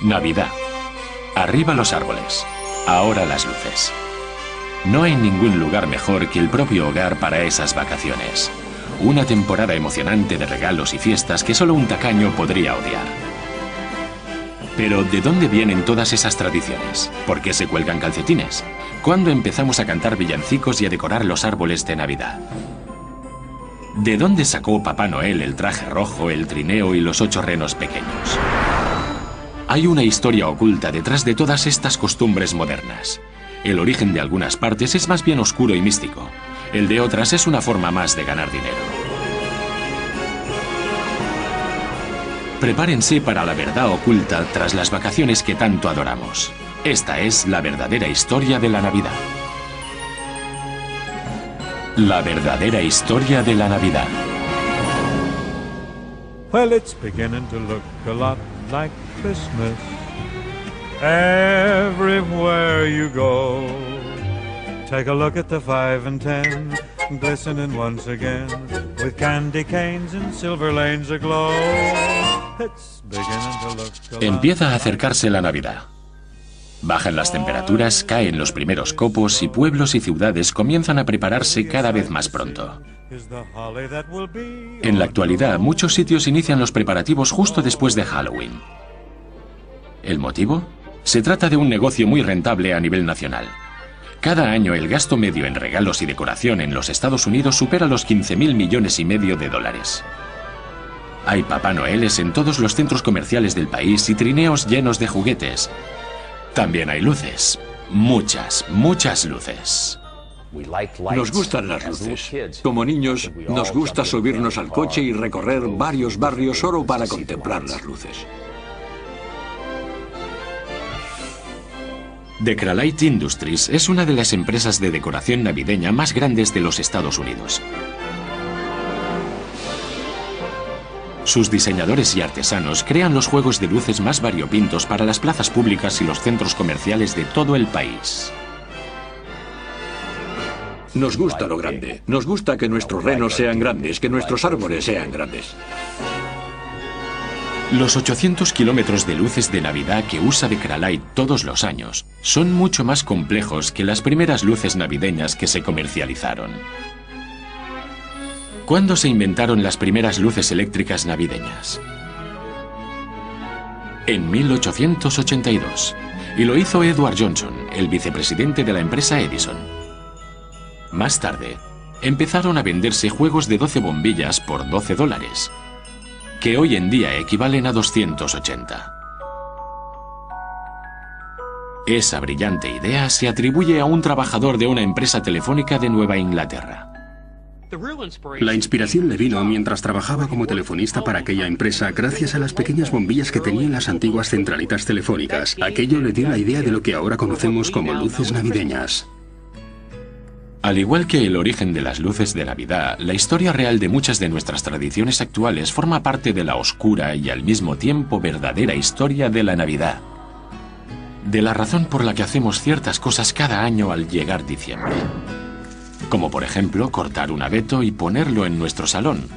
Navidad. Arriba los árboles. Ahora las luces. No hay ningún lugar mejor que el propio hogar para esas vacaciones. Una temporada emocionante de regalos y fiestas que solo un tacaño podría odiar. Pero, ¿de dónde vienen todas esas tradiciones? ¿Por qué se cuelgan calcetines? ¿Cuándo empezamos a cantar villancicos y a decorar los árboles de Navidad? ¿De dónde sacó Papá Noel el traje rojo, el trineo y los 8 renos pequeños? Hay una historia oculta detrás de todas estas costumbres modernas. El origen de algunas partes es más bien oscuro y místico. El de otras es una forma más de ganar dinero. Prepárense para la verdad oculta tras las vacaciones que tanto adoramos. Esta es la verdadera historia de la Navidad. La verdadera historia de la Navidad. Well, it's beginning to look a lot like Christmas everywhere you go. Take a look at the 5 and 10, glistening once again, with candy canes and silver lanes aglow. It's beginning to look a lot. Empieza a acercarse la Navidad. Bajan las temperaturas, caen los primeros copos y pueblos y ciudades comienzan a prepararse cada vez más pronto. En la actualidad, muchos sitios inician los preparativos justo después de Halloween. ¿El motivo? Se trata de un negocio muy rentable a nivel nacional. Cada año el gasto medio en regalos y decoración en los Estados Unidos supera los 15.000 millones y medio de dólares. Hay Papá Noeles en todos los centros comerciales del país y trineos llenos de juguetes. También hay luces. Muchas, muchas luces. Nos gustan las luces. Como niños, nos gusta subirnos al coche y recorrer varios barrios solo para contemplar las luces. Decralite Industries es una de las empresas de decoración navideña más grandes de los Estados Unidos. Sus diseñadores y artesanos crean los juegos de luces más variopintos para las plazas públicas y los centros comerciales de todo el país. Nos gusta lo grande. Nos gusta que nuestros renos sean grandes, que nuestros árboles sean grandes. Los 800 kilómetros de luces de Navidad que usa Decralite todos los años son mucho más complejos que las primeras luces navideñas que se comercializaron. ¿Cuándo se inventaron las primeras luces eléctricas navideñas? En 1882. Y lo hizo Edward Johnson, el vicepresidente de la empresa Edison. Más tarde, empezaron a venderse juegos de 12 bombillas por $12, que hoy en día equivalen a 280. Esa brillante idea se atribuye a un trabajador de una empresa telefónica de Nueva Inglaterra. La inspiración le vino mientras trabajaba como telefonista para aquella empresa gracias a las pequeñas bombillas que tenían las antiguas centralitas telefónicas. Aquello le dio la idea de lo que ahora conocemos como luces navideñas. Al igual que el origen de las luces de Navidad, la historia real de muchas de nuestras tradiciones actuales forma parte de la oscura y al mismo tiempo verdadera historia de la Navidad. De la razón por la que hacemos ciertas cosas cada año al llegar diciembre. Como por ejemplo cortar un abeto y ponerlo en nuestro salón.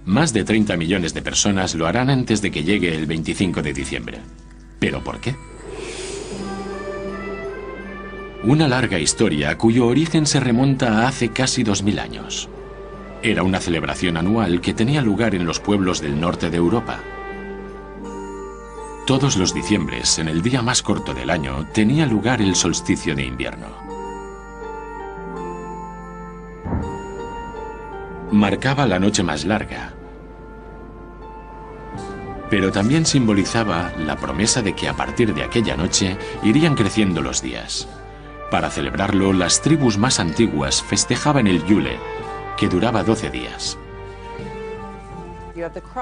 Más de 30 millones de personas lo harán antes de que llegue el 25 de diciembre. ¿Pero por qué? Una larga historia cuyo origen se remonta a hace casi 2000 años. Era una celebración anual que tenía lugar en los pueblos del norte de Europa. Todos los diciembres, en el día más corto del año, tenía lugar el solsticio de invierno. Marcaba la noche más larga, pero también simbolizaba la promesa de que a partir de aquella noche irían creciendo los días. Para celebrarlo, las tribus más antiguas festejaban el Yule, que duraba 12 días.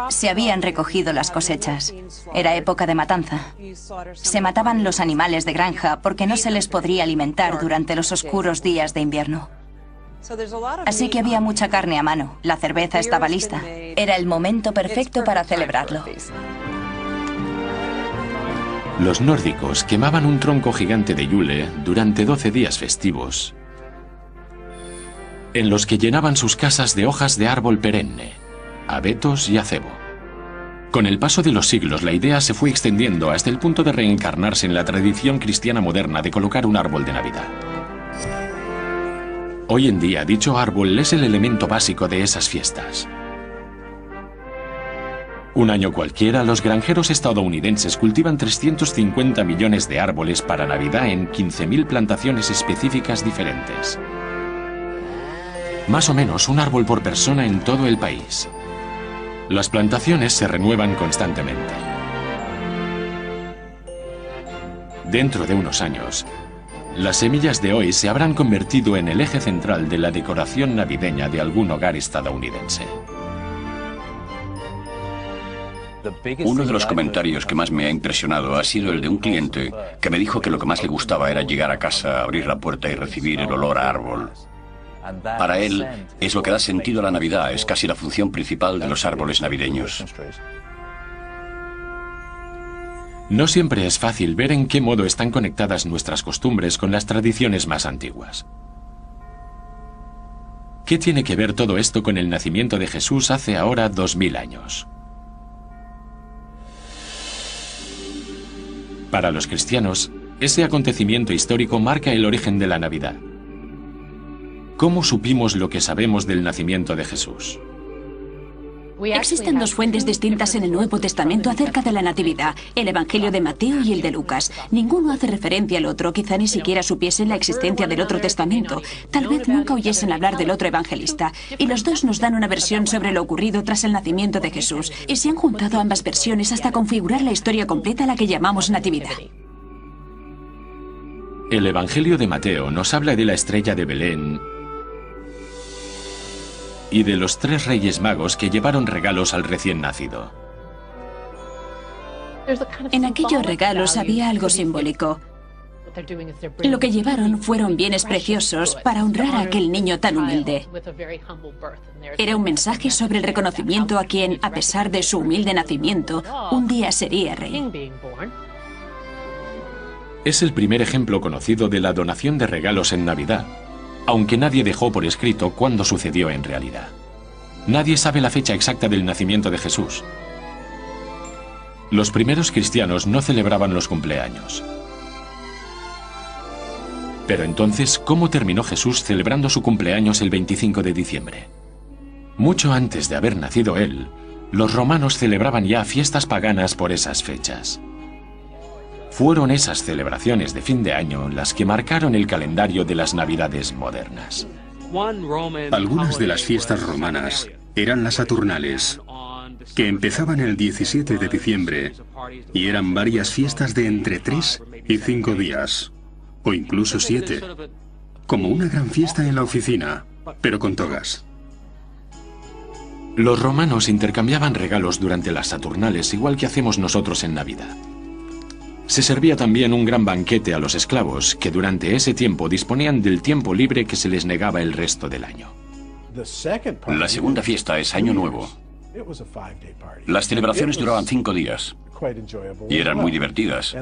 Se habían recogido las cosechas. Era época de matanza. Se mataban los animales de granja porque no se les podría alimentar durante los oscuros días de invierno. Así que había mucha carne a mano. La cerveza estaba lista. Era el momento perfecto para celebrarlo. Los nórdicos quemaban un tronco gigante de Yule durante 12 días festivos, en los que llenaban sus casas de hojas de árbol perenne, abetos y acebo. Con el paso de los siglos, la idea se fue extendiendo hasta el punto de reencarnarse en la tradición cristiana moderna de colocar un árbol de Navidad. Hoy en día, dicho árbol es el elemento básico de esas fiestas. Un año cualquiera, los granjeros estadounidenses cultivan 350 millones de árboles para Navidad en 15.000 plantaciones específicas diferentes. Más o menos un árbol por persona en todo el país. Las plantaciones se renuevan constantemente. Dentro de unos años, las semillas de hoy se habrán convertido en el eje central de la decoración navideña de algún hogar estadounidense. Uno de los comentarios que más me ha impresionado ha sido el de un cliente que me dijo que lo que más le gustaba era llegar a casa, abrir la puerta y recibir el olor a árbol. Para él, es lo que da sentido a la Navidad, es casi la función principal de los árboles navideños. No siempre es fácil ver en qué modo están conectadas nuestras costumbres con las tradiciones más antiguas. ¿Qué tiene que ver todo esto con el nacimiento de Jesús hace ahora 2000 años? Para los cristianos, ese acontecimiento histórico marca el origen de la Navidad. ¿Cómo supimos lo que sabemos del nacimiento de Jesús? Existen dos fuentes distintas en el Nuevo Testamento acerca de la Natividad, el Evangelio de Mateo y el de Lucas. Ninguno hace referencia al otro, quizá ni siquiera supiesen la existencia del otro testamento. Tal vez nunca oyesen hablar del otro evangelista. Y los dos nos dan una versión sobre lo ocurrido tras el nacimiento de Jesús. Y se han juntado ambas versiones hasta configurar la historia completa a la que llamamos Natividad. El Evangelio de Mateo nos habla de la estrella de Belén y de los 3 reyes magos que llevaron regalos al recién nacido. En aquellos regalos había algo simbólico. Lo que llevaron fueron bienes preciosos para honrar a aquel niño tan humilde. Era un mensaje sobre el reconocimiento a quien, a pesar de su humilde nacimiento, un día sería rey. Es el primer ejemplo conocido de la donación de regalos en Navidad, aunque nadie dejó por escrito cuándo sucedió en realidad. Nadie sabe la fecha exacta del nacimiento de Jesús. Los primeros cristianos no celebraban los cumpleaños. Pero entonces, ¿cómo terminó Jesús celebrando su cumpleaños el 25 de diciembre? Mucho antes de haber nacido él, los romanos celebraban ya fiestas paganas por esas fechas. Fueron esas celebraciones de fin de año las que marcaron el calendario de las Navidades modernas. Algunas de las fiestas romanas eran las Saturnales, que empezaban el 17 de diciembre y eran varias fiestas de entre 3 y 5 días, o incluso 7, como una gran fiesta en la oficina, pero con togas. Los romanos intercambiaban regalos durante las Saturnales, igual que hacemos nosotros en Navidad. Se servía también un gran banquete a los esclavos, que durante ese tiempo disponían del tiempo libre que se les negaba el resto del año. La segunda fiesta es Año Nuevo. Las celebraciones duraban 5 días y eran muy divertidas.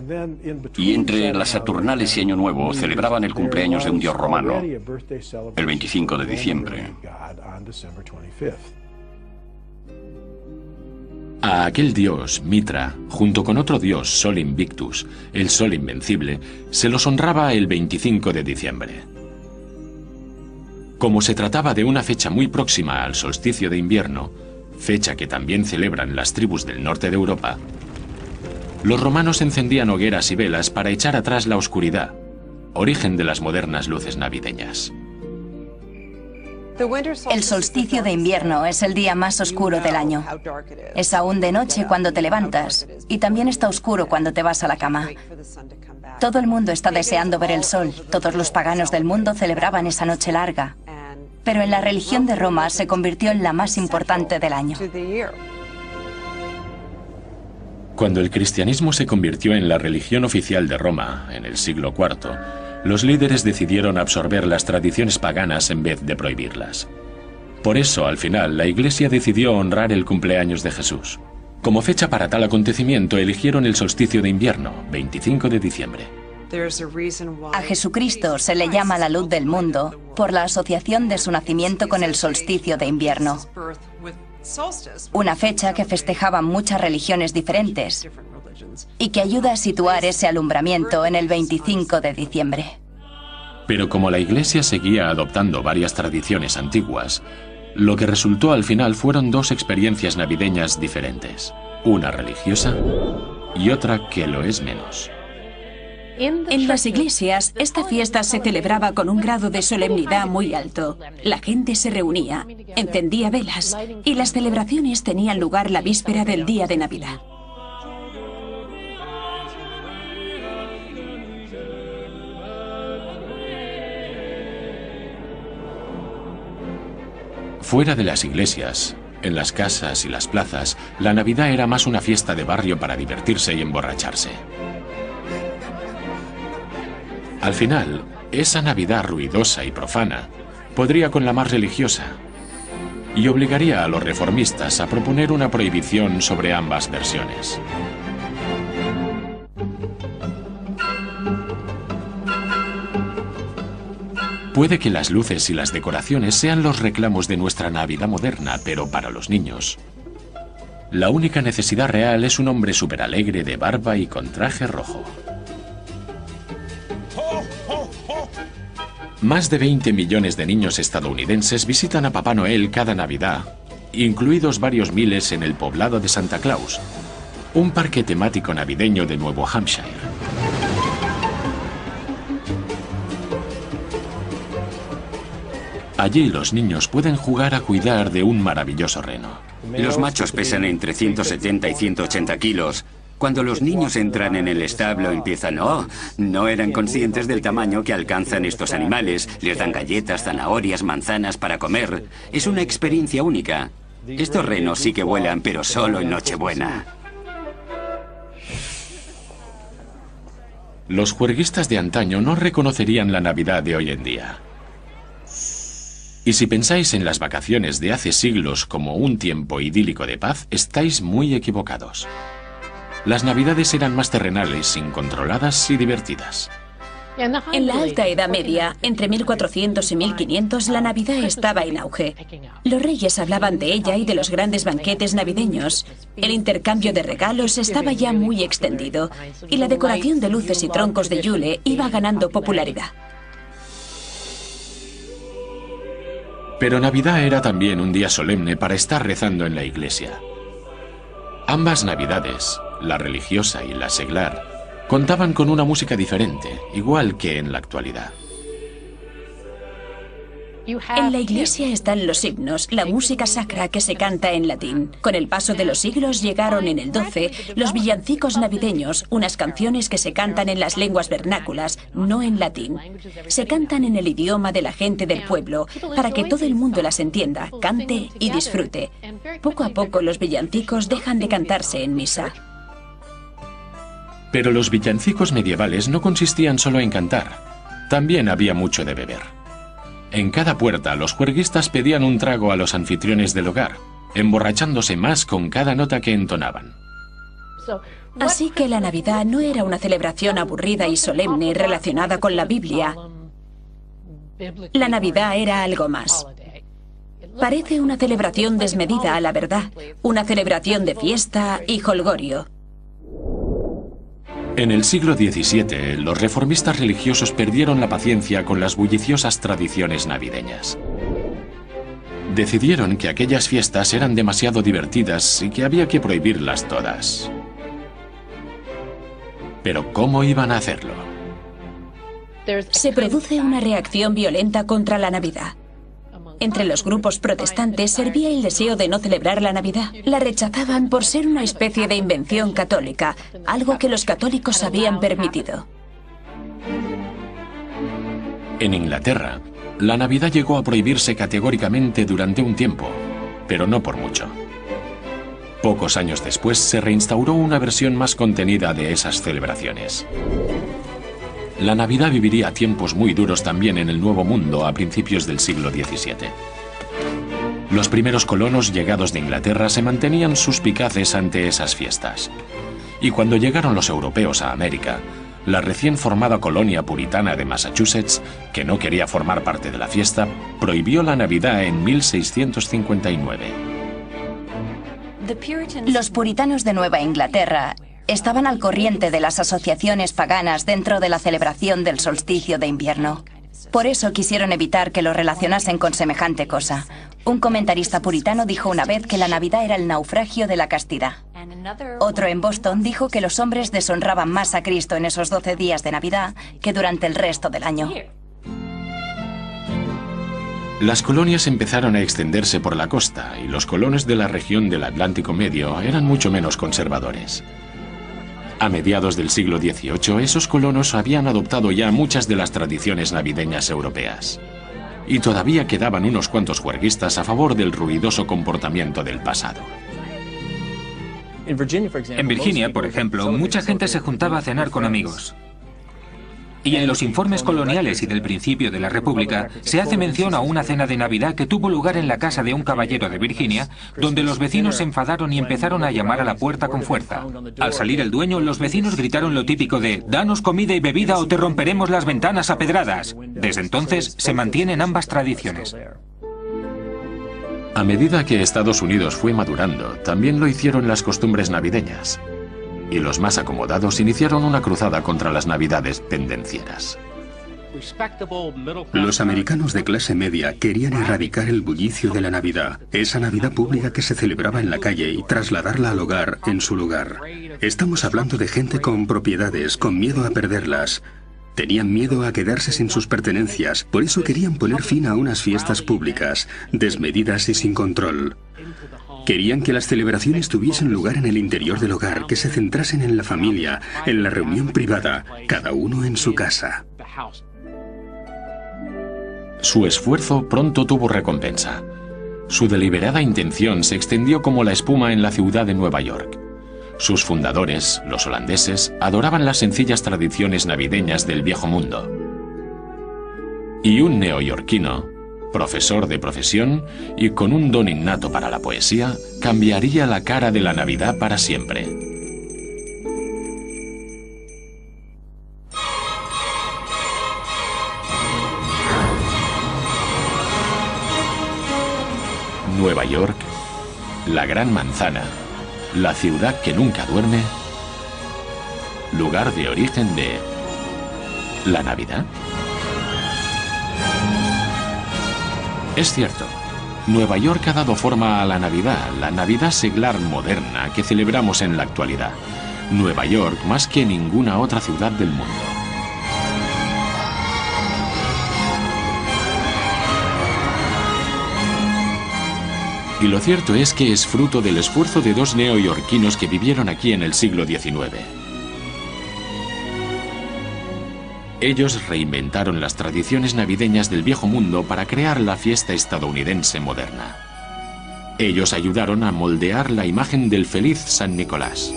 Y entre las Saturnales y Año Nuevo celebraban el cumpleaños de un dios romano, el 25 de diciembre. A aquel dios, Mitra, junto con otro dios, Sol Invictus, el Sol Invencible, se los honraba el 25 de diciembre. Como se trataba de una fecha muy próxima al solsticio de invierno, fecha que también celebran las tribus del norte de Europa, los romanos encendían hogueras y velas para echar atrás la oscuridad, origen de las modernas luces navideñas. El solsticio de invierno es el día más oscuro del año. Es aún de noche cuando te levantas y también está oscuro cuando te vas a la cama. Todo el mundo está deseando ver el sol. Todos los paganos del mundo celebraban esa noche larga. Pero en la religión de Roma se convirtió en la más importante del año. Cuando el cristianismo se convirtió en la religión oficial de Roma, en el siglo IV, los líderes decidieron absorber las tradiciones paganas en vez de prohibirlas. Por eso, al final, la Iglesia decidió honrar el cumpleaños de Jesús. Como fecha para tal acontecimiento, eligieron el solsticio de invierno, 25 de diciembre. A Jesucristo se le llama la luz del mundo por la asociación de su nacimiento con el solsticio de invierno. una fecha que festejaban muchas religiones diferentes y que ayuda a situar ese alumbramiento en el 25 de diciembre. Pero como la Iglesia seguía adoptando varias tradiciones antiguas, lo que resultó al final fueron dos experiencias navideñas diferentes, una religiosa y otra que lo es menos. En las iglesias, esta fiesta se celebraba con un grado de solemnidad muy alto. La gente se reunía, encendía velas y las celebraciones tenían lugar la víspera del día de Navidad. Fuera de las iglesias, en las casas y las plazas, la Navidad era más una fiesta de barrio para divertirse y emborracharse. Al final, esa Navidad ruidosa y profana podría con la más religiosa y obligaría a los reformistas a proponer una prohibición sobre ambas versiones. Puede que las luces y las decoraciones sean los reclamos de nuestra Navidad moderna, pero para los niños, la única necesidad real es un hombre superalegre de barba y con traje rojo. Más de 20 millones de niños estadounidenses visitan a Papá Noel cada Navidad, incluidos varios miles en el poblado de Santa Claus, un parque temático navideño de Nuevo Hampshire. Allí los niños pueden jugar a cuidar de un maravilloso reno. Los machos pesan entre 170 y 180 kilos. Cuando los niños entran en el establo empiezan, no eran conscientes del tamaño que alcanzan estos animales. Les dan galletas, zanahorias, manzanas para comer. Es una experiencia única. Estos renos sí que vuelan, pero solo en Nochebuena. Los juerguistas de antaño no reconocerían la Navidad de hoy en día. Y si pensáis en las vacaciones de hace siglos como un tiempo idílico de paz, estáis muy equivocados. Las Navidades eran más terrenales, incontroladas y divertidas. En la Alta Edad Media, entre 1400 y 1500, la Navidad estaba en auge. Los reyes hablaban de ella y de los grandes banquetes navideños. El intercambio de regalos estaba ya muy extendido y la decoración de luces y troncos de Yule iba ganando popularidad. Pero Navidad era también un día solemne para estar rezando en la iglesia. Ambas Navidades, la religiosa y la seglar, contaban con una música diferente, igual que en la actualidad. En la iglesia están los himnos, la música sacra que se canta en latín. Con el paso de los siglos llegaron en el 12 los villancicos navideños, unas canciones que se cantan en las lenguas vernáculas, no en latín. Se cantan en el idioma de la gente del pueblo, para que todo el mundo las entienda, cante y disfrute. Poco a poco los villancicos dejan de cantarse en misa. Pero los villancicos medievales no consistían solo en cantar. También había mucho de beber. En cada puerta, los juerguistas pedían un trago a los anfitriones del hogar, emborrachándose más con cada nota que entonaban. Así que la Navidad no era una celebración aburrida y solemne relacionada con la Biblia. La Navidad era algo más. Parece una celebración desmedida a la verdad, una celebración de fiesta y jolgorio. En el siglo XVII, los reformistas religiosos perdieron la paciencia con las bulliciosas tradiciones navideñas. Decidieron que aquellas fiestas eran demasiado divertidas y que había que prohibirlas todas. Pero ¿cómo iban a hacerlo? Se produce una reacción violenta contra la Navidad. Entre los grupos protestantes servía el deseo de no celebrar la Navidad. La rechazaban por ser una especie de invención católica, algo que los católicos habían permitido. En Inglaterra, la Navidad llegó a prohibirse categóricamente durante un tiempo, pero no por mucho. Pocos años después se reinstauró una versión más contenida de esas celebraciones. La Navidad viviría tiempos muy duros también en el Nuevo Mundo a principios del siglo XVII. Los primeros colonos llegados de Inglaterra se mantenían suspicaces ante esas fiestas. Y cuando llegaron los europeos a América, la recién formada colonia puritana de Massachusetts, que no quería formar parte de la fiesta, prohibió la Navidad en 1659. Los puritanos de Nueva Inglaterra estaban al corriente de las asociaciones paganas dentro de la celebración del solsticio de invierno. Por eso quisieron evitar que lo relacionasen con semejante cosa. Un comentarista puritano dijo una vez que la Navidad era el naufragio de la castidad. Otro en Boston dijo que los hombres deshonraban más a Cristo en esos 12 días de Navidad que durante el resto del año. Las colonias empezaron a extenderse por la costa y los colonos de la región del Atlántico Medio eran mucho menos conservadores. A mediados del siglo XVIII, esos colonos habían adoptado ya muchas de las tradiciones navideñas europeas. Y todavía quedaban unos cuantos juerguistas a favor del ruidoso comportamiento del pasado. En Virginia, por ejemplo, mucha gente se juntaba a cenar con amigos. Y en los informes coloniales y del principio de la República se hace mención a una cena de Navidad que tuvo lugar en la casa de un caballero de Virginia, donde los vecinos se enfadaron y empezaron a llamar a la puerta con fuerza. Al salir el dueño, los vecinos gritaron lo típico de «Danos comida y bebida o te romperemos las ventanas a pedradas». Desde entonces se mantienen ambas tradiciones. A medida que Estados Unidos fue madurando, también lo hicieron las costumbres navideñas. Y los más acomodados iniciaron una cruzada contra las navidades pendencieras. Los americanos de clase media querían erradicar el bullicio de la Navidad, esa Navidad pública que se celebraba en la calle, y trasladarla al hogar, en su lugar. Estamos hablando de gente con propiedades, con miedo a perderlas. Tenían miedo a quedarse sin sus pertenencias, por eso querían poner fin a unas fiestas públicas, desmedidas y sin control. Querían que las celebraciones tuviesen lugar en el interior del hogar, que se centrasen en la familia, en la reunión privada, cada uno en su casa. Su esfuerzo pronto tuvo recompensa. Su deliberada intención se extendió como la espuma en la ciudad de Nueva York. Sus fundadores, los holandeses, adoraban las sencillas tradiciones navideñas del viejo mundo. Y un neoyorquino, profesor de profesión y con un don innato para la poesía, cambiaría la cara de la Navidad para siempre. Nueva York, la Gran Manzana, la ciudad que nunca duerme, lugar de origen de la Navidad. Es cierto, Nueva York ha dado forma a la Navidad seglar moderna que celebramos en la actualidad. Nueva York más que ninguna otra ciudad del mundo. Y lo cierto es que es fruto del esfuerzo de dos neoyorquinos que vivieron aquí en el siglo XIX. Ellos reinventaron las tradiciones navideñas del viejo mundo para crear la fiesta estadounidense moderna. Ellos ayudaron a moldear la imagen del feliz San Nicolás.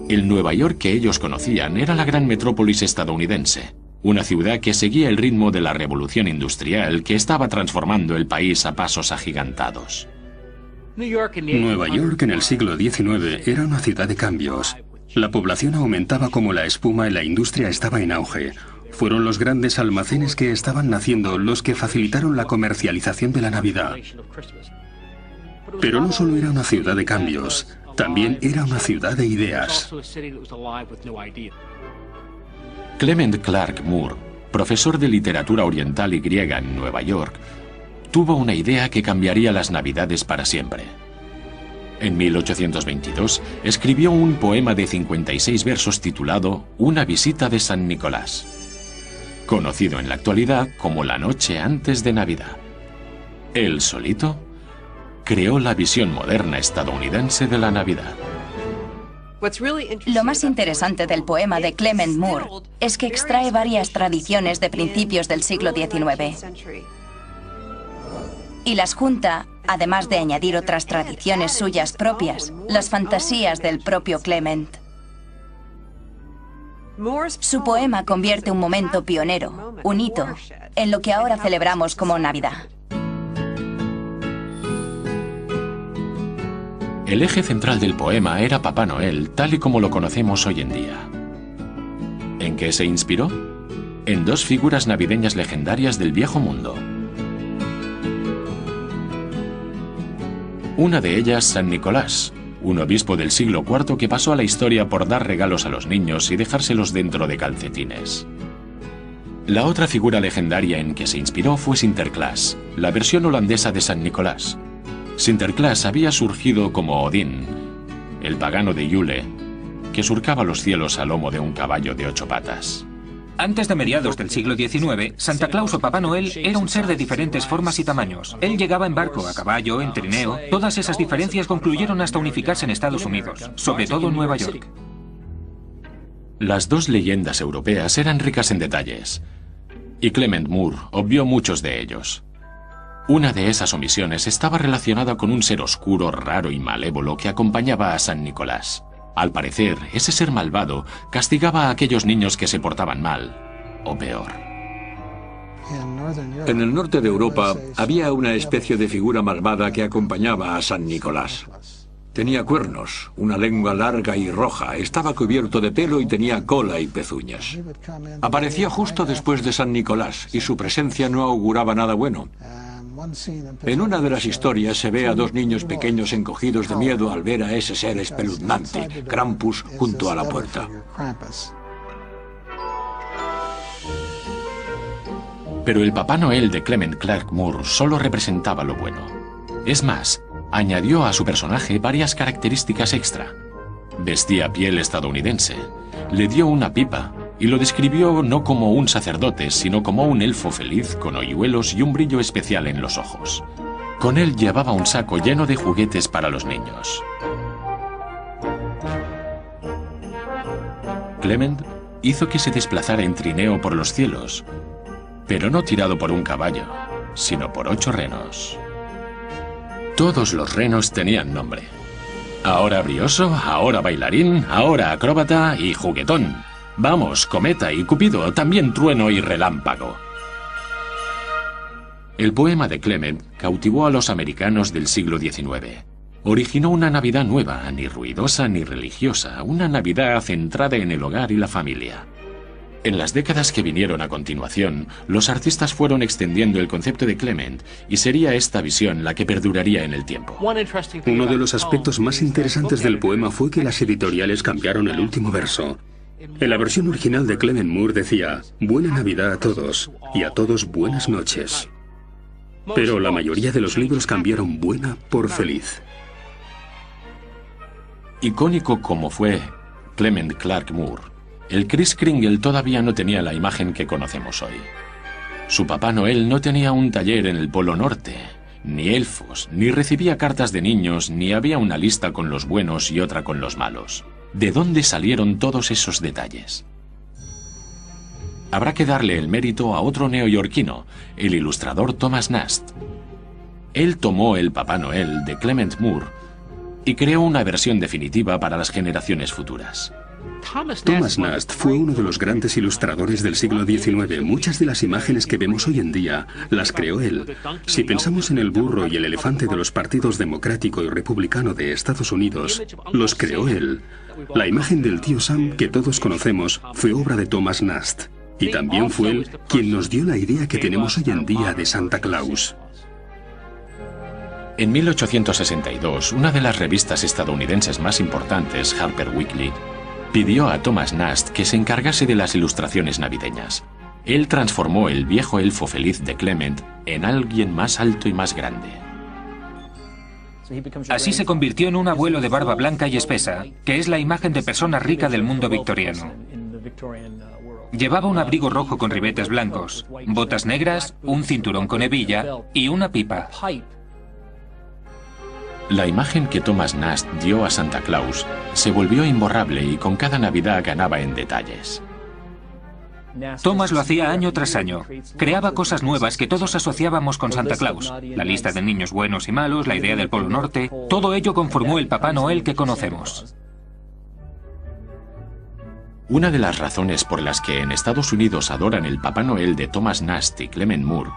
El Nueva York que ellos conocían era la gran metrópolis estadounidense, una ciudad que seguía el ritmo de la revolución industrial que estaba transformando el país a pasos agigantados. Nueva York en el siglo XIX era una ciudad de cambios. La población aumentaba como la espuma y la industria estaba en auge. Fueron los grandes almacenes que estaban naciendo los que facilitaron la comercialización de la Navidad. Pero no solo era una ciudad de cambios, también era una ciudad de ideas. Clement Clark Moore, profesor de literatura oriental y griega en Nueva York, tuvo una idea que cambiaría las Navidades para siempre. En 1822 escribió un poema de 56 versos titulado Una visita de San Nicolás, conocido en la actualidad como La noche antes de Navidad. Él solito creó la visión moderna estadounidense de la Navidad. Lo más interesante del poema de Clement Moore es que extrae varias tradiciones de principios del siglo XIX y las junta, además de añadir otras tradiciones suyas propias, las fantasías del propio Clement. Su poema convierte un momento pionero, un hito, en lo que ahora celebramos como Navidad. El eje central del poema era Papá Noel, tal y como lo conocemos hoy en día. ¿En qué se inspiró? En dos figuras navideñas legendarias del viejo mundo. Una de ellas, San Nicolás, un obispo del siglo IV que pasó a la historia por dar regalos a los niños y dejárselos dentro de calcetines. La otra figura legendaria en que se inspiró fue Sinterklaas, la versión holandesa de San Nicolás. Sinterklaas había surgido como Odín, el pagano de Yule, que surcaba los cielos a lomo de un caballo de 8 patas. Antes de mediados del siglo XIX, Santa Claus o Papá Noel era un ser de diferentes formas y tamaños. Él llegaba en barco, a caballo, en trineo. Todas esas diferencias concluyeron hasta unificarse en Estados Unidos, sobre todo en Nueva York. Las dos leyendas europeas eran ricas en detalles, y Clement Moore obvió muchos de ellos. Una de esas omisiones estaba relacionada con un ser oscuro, raro y malévolo que acompañaba a San Nicolás. Al parecer, ese ser malvado castigaba a aquellos niños que se portaban mal, o peor. En el norte de Europa había una especie de figura malvada que acompañaba a San Nicolás. Tenía cuernos, una lengua larga y roja, estaba cubierto de pelo y tenía cola y pezuñas. Aparecía justo después de San Nicolás y su presencia no auguraba nada bueno. En una de las historias se ve a dos niños pequeños encogidos de miedo al ver a ese ser espeluznante, Krampus, junto a la puerta. Pero el Papá Noel de Clement Clarke Moore solo representaba lo bueno. Es más, añadió a su personaje varias características extra. Vestía piel estadounidense, le dio una pipa y lo describió no como un sacerdote, sino como un elfo feliz con hoyuelos y un brillo especial en los ojos. Con él llevaba un saco lleno de juguetes para los niños. Clement hizo que se desplazara en trineo por los cielos, pero no tirado por un caballo, sino por 8 renos. Todos los renos tenían nombre. Ahora brioso, ahora bailarín, ahora acróbata y juguetón. Vamos, cometa y cupido, también trueno y relámpago. El poema de Clement cautivó a los americanos del siglo XIX. Originó una Navidad nueva, ni ruidosa ni religiosa, una Navidad centrada en el hogar y la familia. En las décadas que vinieron a continuación, los artistas fueron extendiendo el concepto de Clement y sería esta visión la que perduraría en el tiempo. Uno de los aspectos más interesantes del poema fue que las editoriales cambiaron el último verso. En la versión original de Clement Moore decía: Buena Navidad a todos, y a todos buenas noches. Pero la mayoría de los libros cambiaron buena por feliz. Icónico como fue Clement Clarke Moore, el Kris Kringle todavía no tenía la imagen que conocemos hoy. Su Papá Noel no tenía un taller en el Polo Norte, ni elfos, ni recibía cartas de niños, ni había una lista con los buenos y otra con los malos. ¿De dónde salieron todos esos detalles? Habrá que darle el mérito a otro neoyorquino, el ilustrador Thomas Nast. Él tomó el Papá Noel de Clement Moore y creó una versión definitiva para las generaciones futuras. Thomas Nast fue uno de los grandes ilustradores del siglo XIX. Muchas de las imágenes que vemos hoy en día las creó él. Si pensamos en el burro y el elefante de los partidos democrático y republicano de Estados Unidos, los creó él. La imagen del tío Sam que todos conocemos fue obra de Thomas Nast. Y también fue él quien nos dio la idea que tenemos hoy en día de Santa Claus. En 1862, una de las revistas estadounidenses más importantes, Harper Weekly, pidió a Thomas Nast que se encargase de las ilustraciones navideñas. Él transformó el viejo elfo feliz de Clement en alguien más alto y más grande. Así se convirtió en un abuelo de barba blanca y espesa, que es la imagen de persona rica del mundo victoriano. Llevaba un abrigo rojo con ribetes blancos, botas negras, un cinturón con hebilla y una pipa. La imagen que Thomas Nast dio a Santa Claus se volvió imborrable y con cada Navidad ganaba en detalles. Thomas lo hacía año tras año. Creaba cosas nuevas que todos asociábamos con Santa Claus. La lista de niños buenos y malos, la idea del Polo Norte, todo ello conformó el Papá Noel que conocemos. Una de las razones por las que en Estados Unidos adoran el Papá Noel de Thomas Nast y Clement Moore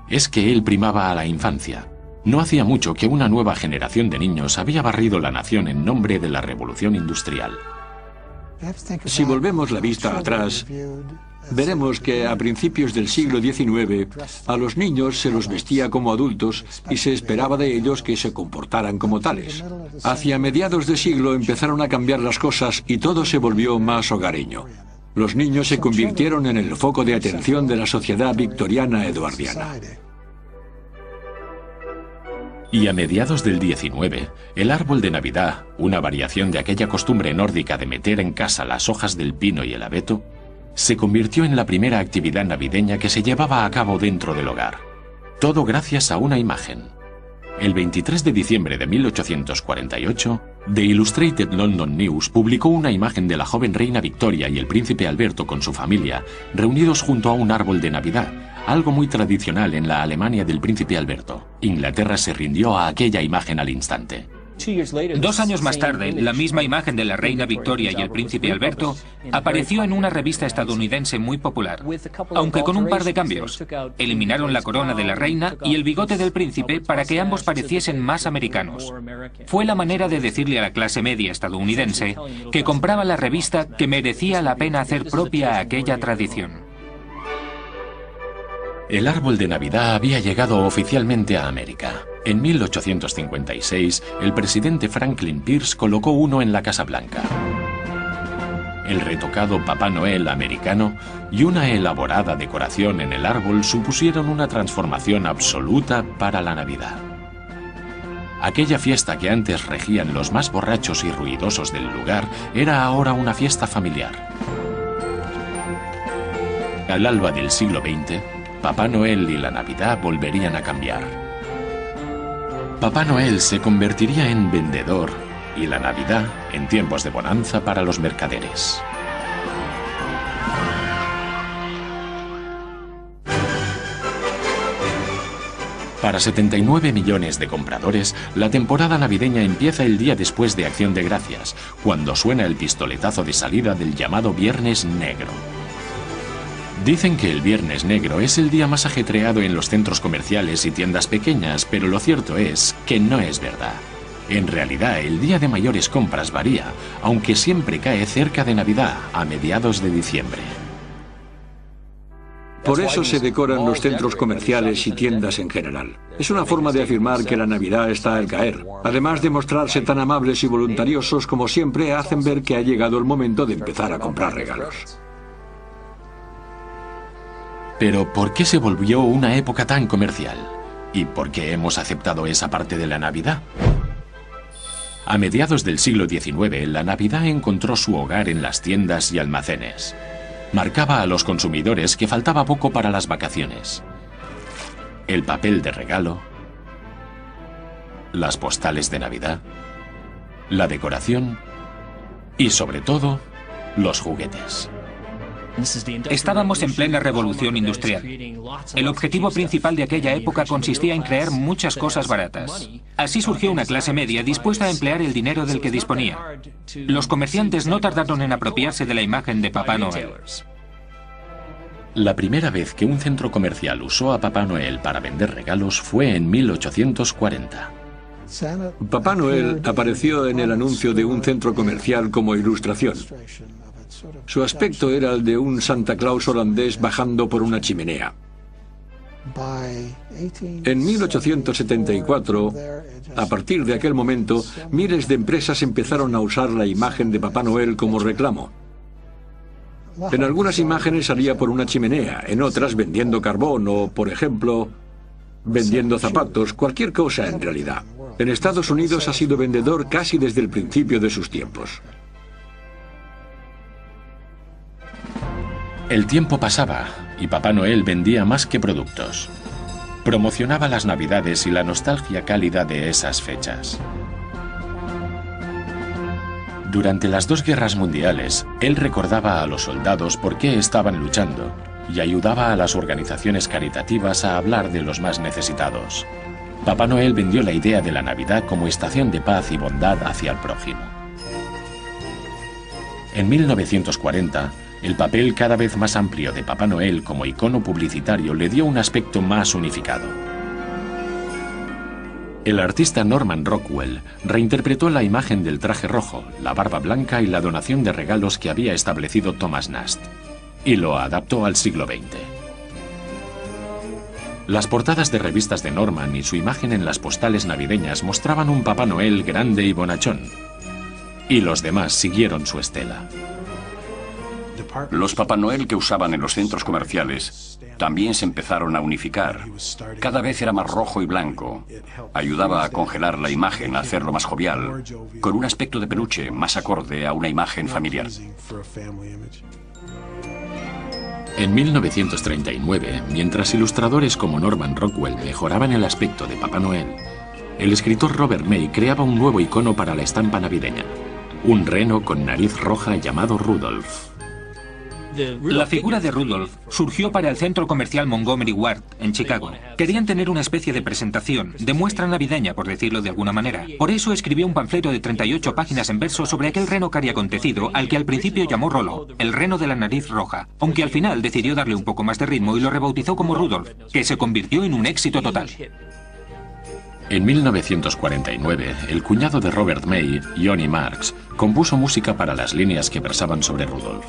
es que él primaba a la infancia. No hacía mucho que una nueva generación de niños había barrido la nación en nombre de la Revolución Industrial. Si volvemos la vista atrás, veremos que a principios del siglo XIX a los niños se los vestía como adultos y se esperaba de ellos que se comportaran como tales. Hacia mediados de siglo empezaron a cambiar las cosas y todo se volvió más hogareño. Los niños se convirtieron en el foco de atención de la sociedad victoriana eduardiana. Y a mediados del 19, el árbol de Navidad, una variación de aquella costumbre nórdica de meter en casa las hojas del pino y el abeto, se convirtió en la primera actividad navideña que se llevaba a cabo dentro del hogar. Todo gracias a una imagen. El 23 de diciembre de 1848, The Illustrated London News publicó una imagen de la joven reina Victoria y el príncipe Alberto con su familia, reunidos junto a un árbol de Navidad, algo muy tradicional en la Alemania del príncipe Alberto. Inglaterra se rindió a aquella imagen al instante. 2 años más tarde, la misma imagen de la reina Victoria y el príncipe Alberto apareció en una revista estadounidense muy popular, aunque con un par de cambios. Eliminaron la corona de la reina y el bigote del príncipe para que ambos pareciesen más americanos. Fue la manera de decirle a la clase media estadounidense que compraba la revista que merecía la pena hacer propia aquella tradición. El árbol de Navidad había llegado oficialmente a América. En 1856, el presidente Franklin Pierce colocó uno en la Casa Blanca. El retocado Papá Noel americano y una elaborada decoración en el árbol supusieron una transformación absoluta para la Navidad. Aquella fiesta que antes regían los más borrachos y ruidosos del lugar era ahora una fiesta familiar. Al alba del siglo XX, Papá Noel y la Navidad volverían a cambiar. Papá Noel se convertiría en vendedor y la Navidad en tiempos de bonanza para los mercaderes. Para 79 millones de compradores, la temporada navideña empieza el día después de Acción de Gracias, cuando suena el pistoletazo de salida del llamado Viernes Negro. Dicen que el Viernes Negro es el día más ajetreado en los centros comerciales y tiendas pequeñas, pero lo cierto es que no es verdad. En realidad, el día de mayores compras varía, aunque siempre cae cerca de Navidad, a mediados de diciembre. Por eso se decoran los centros comerciales y tiendas en general. Es una forma de afirmar que la Navidad está al caer. Además de mostrarse tan amables y voluntariosos como siempre, hacen ver que ha llegado el momento de empezar a comprar regalos. Pero ¿por qué se volvió una época tan comercial? ¿Y por qué hemos aceptado esa parte de la Navidad? A mediados del siglo XIX, la Navidad encontró su hogar en las tiendas y almacenes. Marcaba a los consumidores que faltaba poco para las vacaciones. El papel de regalo, las postales de Navidad, la decoración y, sobre todo, los juguetes. Estábamos en plena revolución industrial. El objetivo principal de aquella época consistía en crear muchas cosas baratas. Así surgió una clase media dispuesta a emplear el dinero del que disponía. Los comerciantes no tardaron en apropiarse de la imagen de Papá Noel. La primera vez que un centro comercial usó a Papá Noel para vender regalos fue en 1840. Papá Noel apareció en el anuncio de un centro comercial como ilustración. Su aspecto era el de un Santa Claus holandés bajando por una chimenea. En 1874, a partir de aquel momento, miles de empresas empezaron a usar la imagen de Papá Noel como reclamo. En algunas imágenes salía por una chimenea, en otras vendiendo carbón o, por ejemplo, vendiendo zapatos, cualquier cosa en realidad. En Estados Unidos ha sido vendedor casi desde el principio de sus tiempos. El tiempo pasaba y Papá Noel vendía más que productos. Promocionaba las Navidades y la nostalgia cálida de esas fechas. Durante las 2 guerras mundiales, él recordaba a los soldados por qué estaban luchando y ayudaba a las organizaciones caritativas a hablar de los más necesitados. Papá Noel vendió la idea de la Navidad como estación de paz y bondad hacia el prójimo. En 1940, el papel cada vez más amplio de Papá Noel como icono publicitario le dio un aspecto más unificado. El artista Norman Rockwell reinterpretó la imagen del traje rojo, la barba blanca y la donación de regalos que había establecido Thomas Nast. y lo adaptó al siglo XX. Las portadas de revistas de Norman y su imagen en las postales navideñas mostraban un Papá Noel grande y bonachón, y los demás siguieron su estela. Los Papá Noel que usaban en los centros comerciales también se empezaron a unificar. Cada vez era más rojo y blanco. Ayudaba a congelar la imagen, a hacerlo más jovial, con un aspecto de peluche más acorde a una imagen familiar. En 1939, mientras ilustradores como Norman Rockwell mejoraban el aspecto de Papá Noel, el escritor Robert May creaba un nuevo icono para la estampa navideña, un reno con nariz roja llamado Rudolph. La figura de Rudolph surgió para el centro comercial Montgomery Ward, en Chicago. Querían tener una especie de presentación, de muestra navideña, por decirlo de alguna manera. Por eso escribió un panfleto de 38 páginas en verso sobre aquel reno cariacontecido, al que al principio llamó Rolo, el reno de la nariz roja, aunque al final decidió darle un poco más de ritmo y lo rebautizó como Rudolph, que se convirtió en un éxito total. En 1949, el cuñado de Robert May, Johnny Marks, compuso música para las líneas que versaban sobre Rudolph.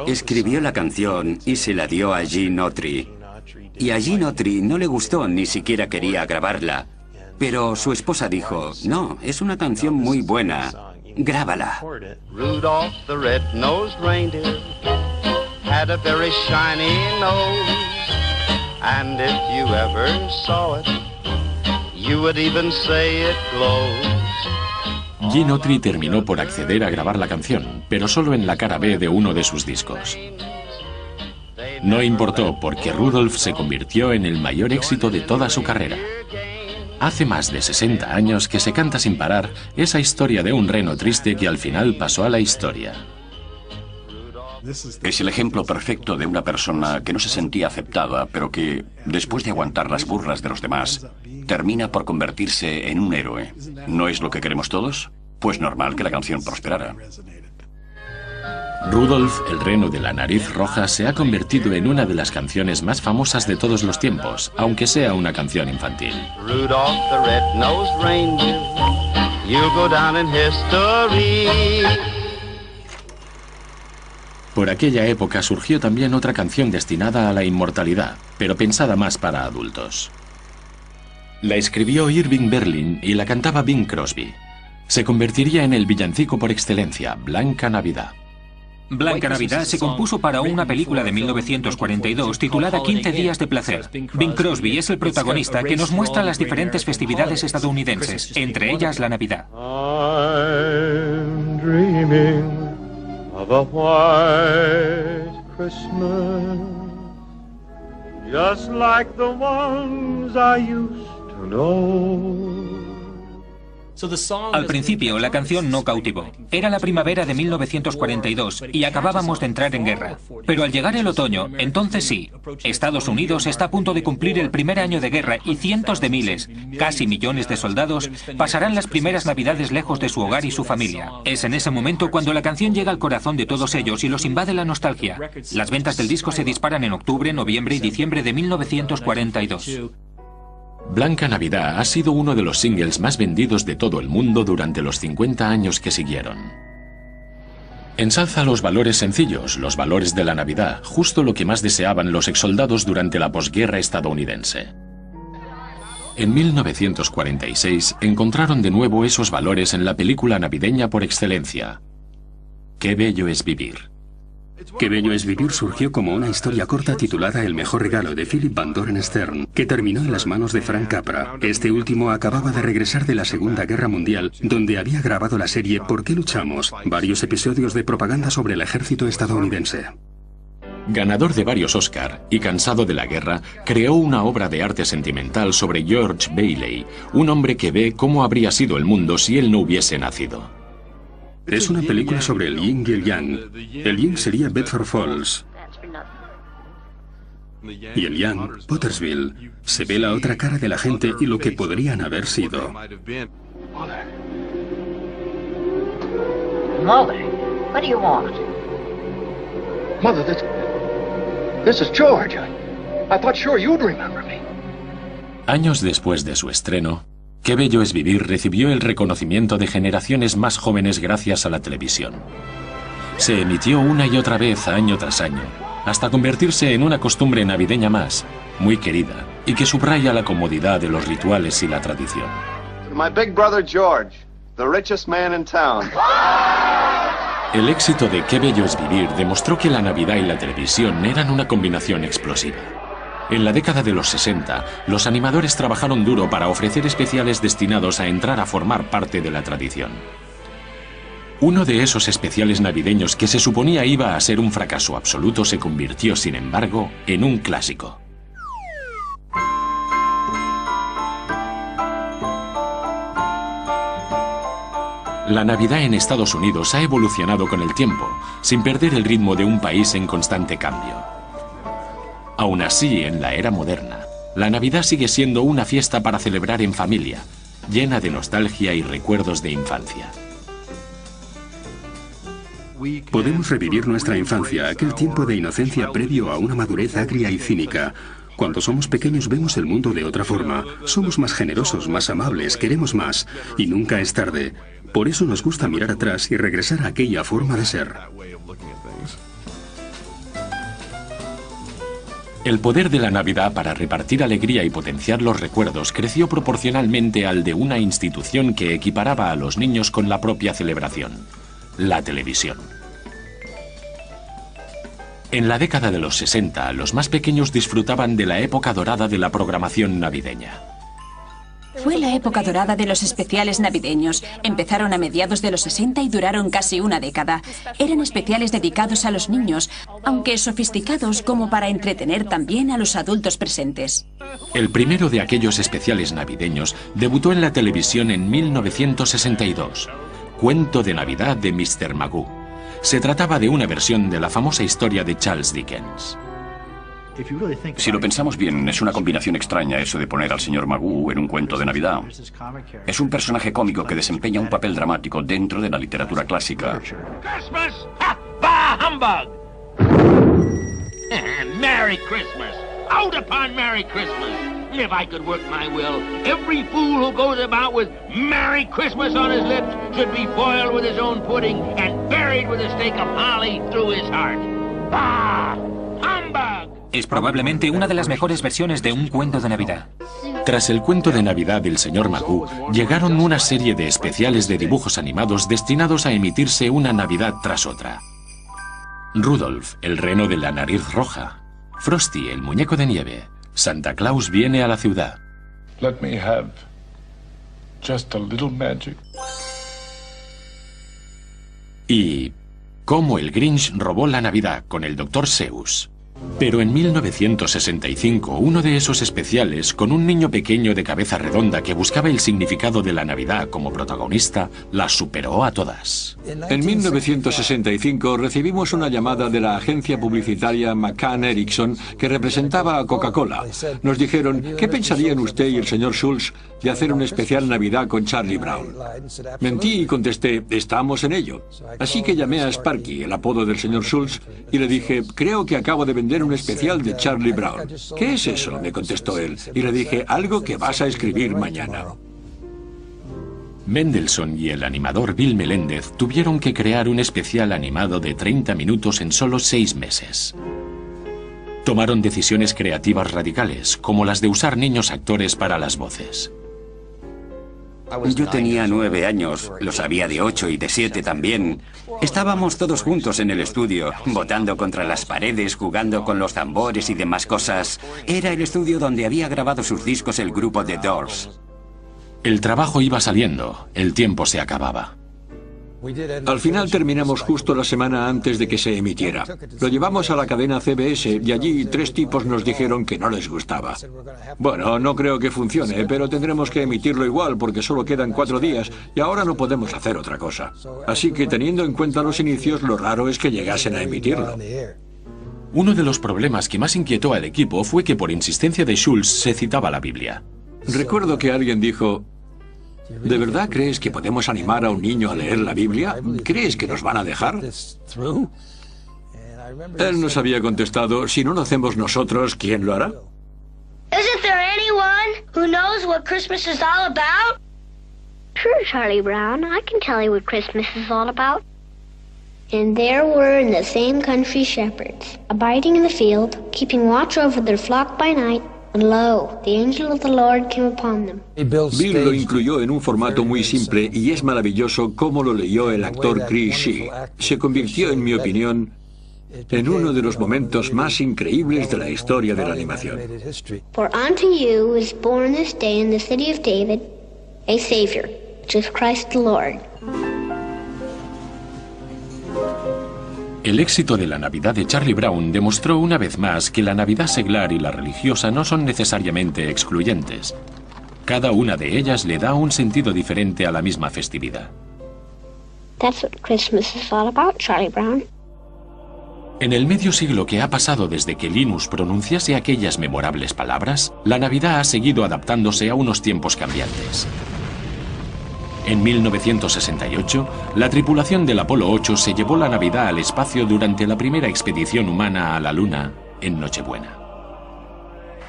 Escribió la canción y se la dio a Gene Autry. Y a Gene Autry no le gustó, ni siquiera quería grabarla. Pero su esposa dijo, no, es una canción muy buena, grábala. Rudolph the red-nosed reindeer had a very shiny nose, and if you ever saw it, you would even say it glows. Gene Autry terminó por acceder a grabar la canción, pero solo en la cara B de uno de sus discos. No importó porque Rudolph se convirtió en el mayor éxito de toda su carrera. Hace más de 60 años que se canta sin parar esa historia de un reno triste que al final pasó a la historia. Es el ejemplo perfecto de una persona que no se sentía aceptada, pero que, después de aguantar las burlas de los demás, termina por convertirse en un héroe. ¿No es lo que queremos todos? Pues normal que la canción prosperara. Rudolph, el reno de la nariz roja, se ha convertido en una de las canciones más famosas de todos los tiempos, aunque sea una canción infantil. Rudolph the red-nosed reindeer, you'll go down in history. Por aquella época surgió también otra canción destinada a la inmortalidad, pero pensada más para adultos. La escribió Irving Berlin y la cantaba Bing Crosby. Se convertiría en el villancico por excelencia, Blanca Navidad. Blanca Navidad se compuso para una película de 1942 titulada 15 días de placer. Bing Crosby es el protagonista que nos muestra las diferentes festividades estadounidenses, entre ellas la Navidad. I'm dreaming of a white Christmas, just like the ones I used to know. Al principio, la canción no cautivó. Era la primavera de 1942 y acabábamos de entrar en guerra. Pero al llegar el otoño, entonces sí, Estados Unidos está a punto de cumplir el primer año de guerra y cientos de miles, casi millones de soldados, pasarán las primeras navidades lejos de su hogar y su familia. Es en ese momento cuando la canción llega al corazón de todos ellos y los invade la nostalgia. Las ventas del disco se disparan en octubre, noviembre y diciembre de 1942. Blanca Navidad ha sido uno de los singles más vendidos de todo el mundo durante los 50 años que siguieron. Ensalza los valores sencillos, los valores de la Navidad, justo lo que más deseaban los exsoldados durante la posguerra estadounidense. En 1946 encontraron de nuevo esos valores en la película navideña por excelencia, Qué bello es vivir. Qué bello es vivir surgió como una historia corta titulada El mejor regalo de Philip Van Doren Stern, que terminó en las manos de Frank Capra. Este último acababa de regresar de la Segunda Guerra Mundial, donde había grabado la serie ¿Por qué luchamos?, varios episodios de propaganda sobre el ejército estadounidense. Ganador de varios Oscar y cansado de la guerra, creó una obra de arte sentimental sobre George Bailey, un hombre que ve cómo habría sido el mundo si él no hubiese nacido. Es una película sobre el yin y el yang. El yin sería Bedford Falls y el yang, Pottersville. Se ve la otra cara de la gente y lo que podrían haber sido. Mother, what do you want? Mother, this is George. I thought sure you'd remember me. Años después de su estreno, Qué bello es vivir recibió el reconocimiento de generaciones más jóvenes gracias a la televisión. Se emitió una y otra vez año tras año, hasta convertirse en una costumbre navideña más, muy querida, y que subraya la comodidad de los rituales y la tradición. My big brother George, the richest man in town. El éxito de Qué bello es vivir demostró que la Navidad y la televisión eran una combinación explosiva. En la década de los 60, los animadores trabajaron duro para ofrecer especiales destinados a entrar a formar parte de la tradición. Uno de esos especiales navideños que se suponía iba a ser un fracaso absoluto se convirtió, sin embargo, en un clásico. La Navidad en Estados Unidos ha evolucionado con el tiempo, sin perder el ritmo de un país en constante cambio. Aún así, en la era moderna, la Navidad sigue siendo una fiesta para celebrar en familia, llena de nostalgia y recuerdos de infancia. Podemos revivir nuestra infancia, aquel tiempo de inocencia previo a una madurez agria y cínica. Cuando somos pequeños vemos el mundo de otra forma. Somos más generosos, más amables, queremos más. Y nunca es tarde. Por eso nos gusta mirar atrás y regresar a aquella forma de ser. El poder de la Navidad para repartir alegría y potenciar los recuerdos creció proporcionalmente al de una institución que equiparaba a los niños con la propia celebración: la televisión. En la década de los 60, los más pequeños disfrutaban de la época dorada de la programación navideña. Fue la época dorada de los especiales navideños. Empezaron a mediados de los 60 y duraron casi una década. Eran especiales dedicados a los niños, aunque sofisticados como para entretener también a los adultos presentes. El primero de aquellos especiales navideños debutó en la televisión en 1962. Cuento de Navidad de Mr. Magoo. Se trataba de una versión de la famosa historia de Charles Dickens. Si lo pensamos bien, es una combinación extraña eso de poner al señor Magoo en un cuento de Navidad. Es un personaje cómico que desempeña un papel dramático dentro de la literatura clásica. Christmas! Ha! Bah, humbug! Merry Christmas! Out upon Merry Christmas! If I could work my will, every fool who goes about with Merry Christmas on his lips should be boiled with his own pudding and buried with a stake of holly through his heart. Bah! Humbug! Es probablemente una de las mejores versiones de un cuento de Navidad. Tras el cuento de Navidad del señor Magoo, llegaron una serie de especiales de dibujos animados destinados a emitirse una Navidad tras otra. Rudolf, el reno de la nariz roja. Frosty, el muñeco de nieve. Santa Claus viene a la ciudad. Let me have just a little magic. Y cómo el Grinch robó la Navidad con el Dr. Seuss. Pero en 1965, uno de esos especiales, con un niño pequeño de cabeza redonda que buscaba el significado de la Navidad como protagonista, las superó a todas. En 1965 recibimos una llamada de la agencia publicitaria McCann Erickson que representaba a Coca-Cola. Nos dijeron, ¿qué pensarían usted y el señor Schultz de hacer un especial Navidad con Charlie Brown? Mentí y contesté, estamos en ello. Así que llamé a Sparky, el apodo del señor Schultz, y le dije, creo que acabo de vender un especial de Charlie Brown. ¿Qué es eso?, me contestó él. Y le dije, algo que vas a escribir mañana. Mendelssohn y el animador Bill Melendez tuvieron que crear un especial animado de 30 minutos en solo 6 meses. Tomaron decisiones creativas radicales, como las de usar niños actores para las voces. Yo tenía 9 años, los había de 8 y de 7 también. Estábamos todos juntos en el estudio, botando contra las paredes, jugando con los tambores y demás cosas. Era el estudio donde había grabado sus discos el grupo The Doors. El trabajo iba saliendo, el tiempo se acababa. Al final terminamos justo la semana antes de que se emitiera. Lo llevamos a la cadena CBS y allí 3 tipos nos dijeron que no les gustaba. Bueno, no creo que funcione, pero tendremos que emitirlo igual porque solo quedan 4 días y ahora no podemos hacer otra cosa. Así que teniendo en cuenta los inicios, lo raro es que llegasen a emitirlo. Uno de los problemas que más inquietó al equipo fue que por insistencia de Schultz se citaba la Biblia. Recuerdo que alguien dijo, ¿de verdad crees que podemos animar a un niño a leer la Biblia? ¿Crees que nos van a dejar? Él nos había contestado, si no lo hacemos nosotros, ¿quién lo hará? Isn't there anyone who knows what Christmas is all about? Sure, Charlie Brown. I can tell you what Christmas is all about. And there were in the same country shepherds, abiding in the field, keeping watch over their flock by night. And lo, the angel of the Lord came upon them. Bill lo incluyó en un formato muy simple y es maravilloso cómo lo leyó el actor Chris Shea. Se convirtió, en mi opinión, en uno de los momentos más increíbles de la historia de la animación. For unto you is born this day in the city of David a Savior, which is Christ the Lord. El éxito de la Navidad de Charlie Brown demostró una vez más que la Navidad seglar y la religiosa no son necesariamente excluyentes. Cada una de ellas le da un sentido diferente a la misma festividad. That's what Christmas is all about, Charlie Brown. En el medio siglo que ha pasado desde que Linus pronunciase aquellas memorables palabras, la Navidad ha seguido adaptándose a unos tiempos cambiantes. En 1968, la tripulación del Apolo 8 se llevó la Navidad al espacio durante la primera expedición humana a la Luna en Nochebuena.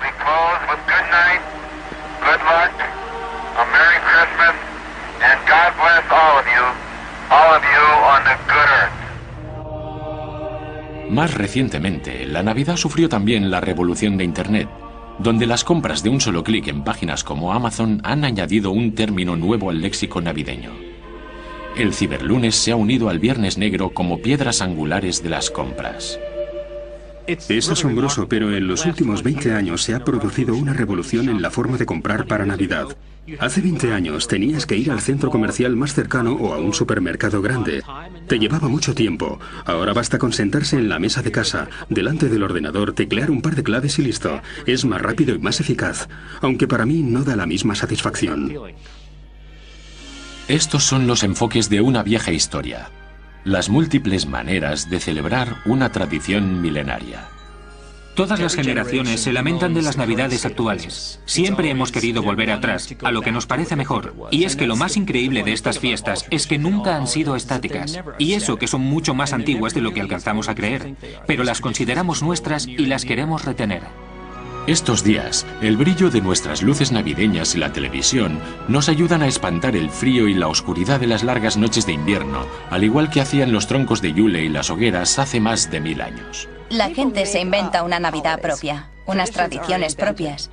We close with good night, good luck, a Merry Christmas, and God bless all of you on the good earth. Más recientemente, la Navidad sufrió también la revolución de Internet, donde las compras de un solo clic en páginas como Amazon han añadido un término nuevo al léxico navideño. El ciberlunes se ha unido al Viernes Negro como piedras angulares de las compras. Es asombroso, pero en los últimos 20 años se ha producido una revolución en la forma de comprar para Navidad. Hace 20 años tenías que ir al centro comercial más cercano o a un supermercado grande. Te llevaba mucho tiempo. Ahora basta con sentarse en la mesa de casa, delante del ordenador, teclear un par de claves y listo. Es más rápido y más eficaz, aunque para mí no da la misma satisfacción. Estos son los enfoques de una vieja historia. Las múltiples maneras de celebrar una tradición milenaria. Todas las generaciones se lamentan de las Navidades actuales. Siempre hemos querido volver atrás, a lo que nos parece mejor. Y es que lo más increíble de estas fiestas es que nunca han sido estáticas. Y eso que son mucho más antiguas de lo que alcanzamos a creer. Pero las consideramos nuestras y las queremos retener. Estos días, el brillo de nuestras luces navideñas y la televisión nos ayudan a espantar el frío y la oscuridad de las largas noches de invierno, al igual que hacían los troncos de hule y las hogueras hace más de 1000 años. La gente se inventa una Navidad propia, unas tradiciones propias,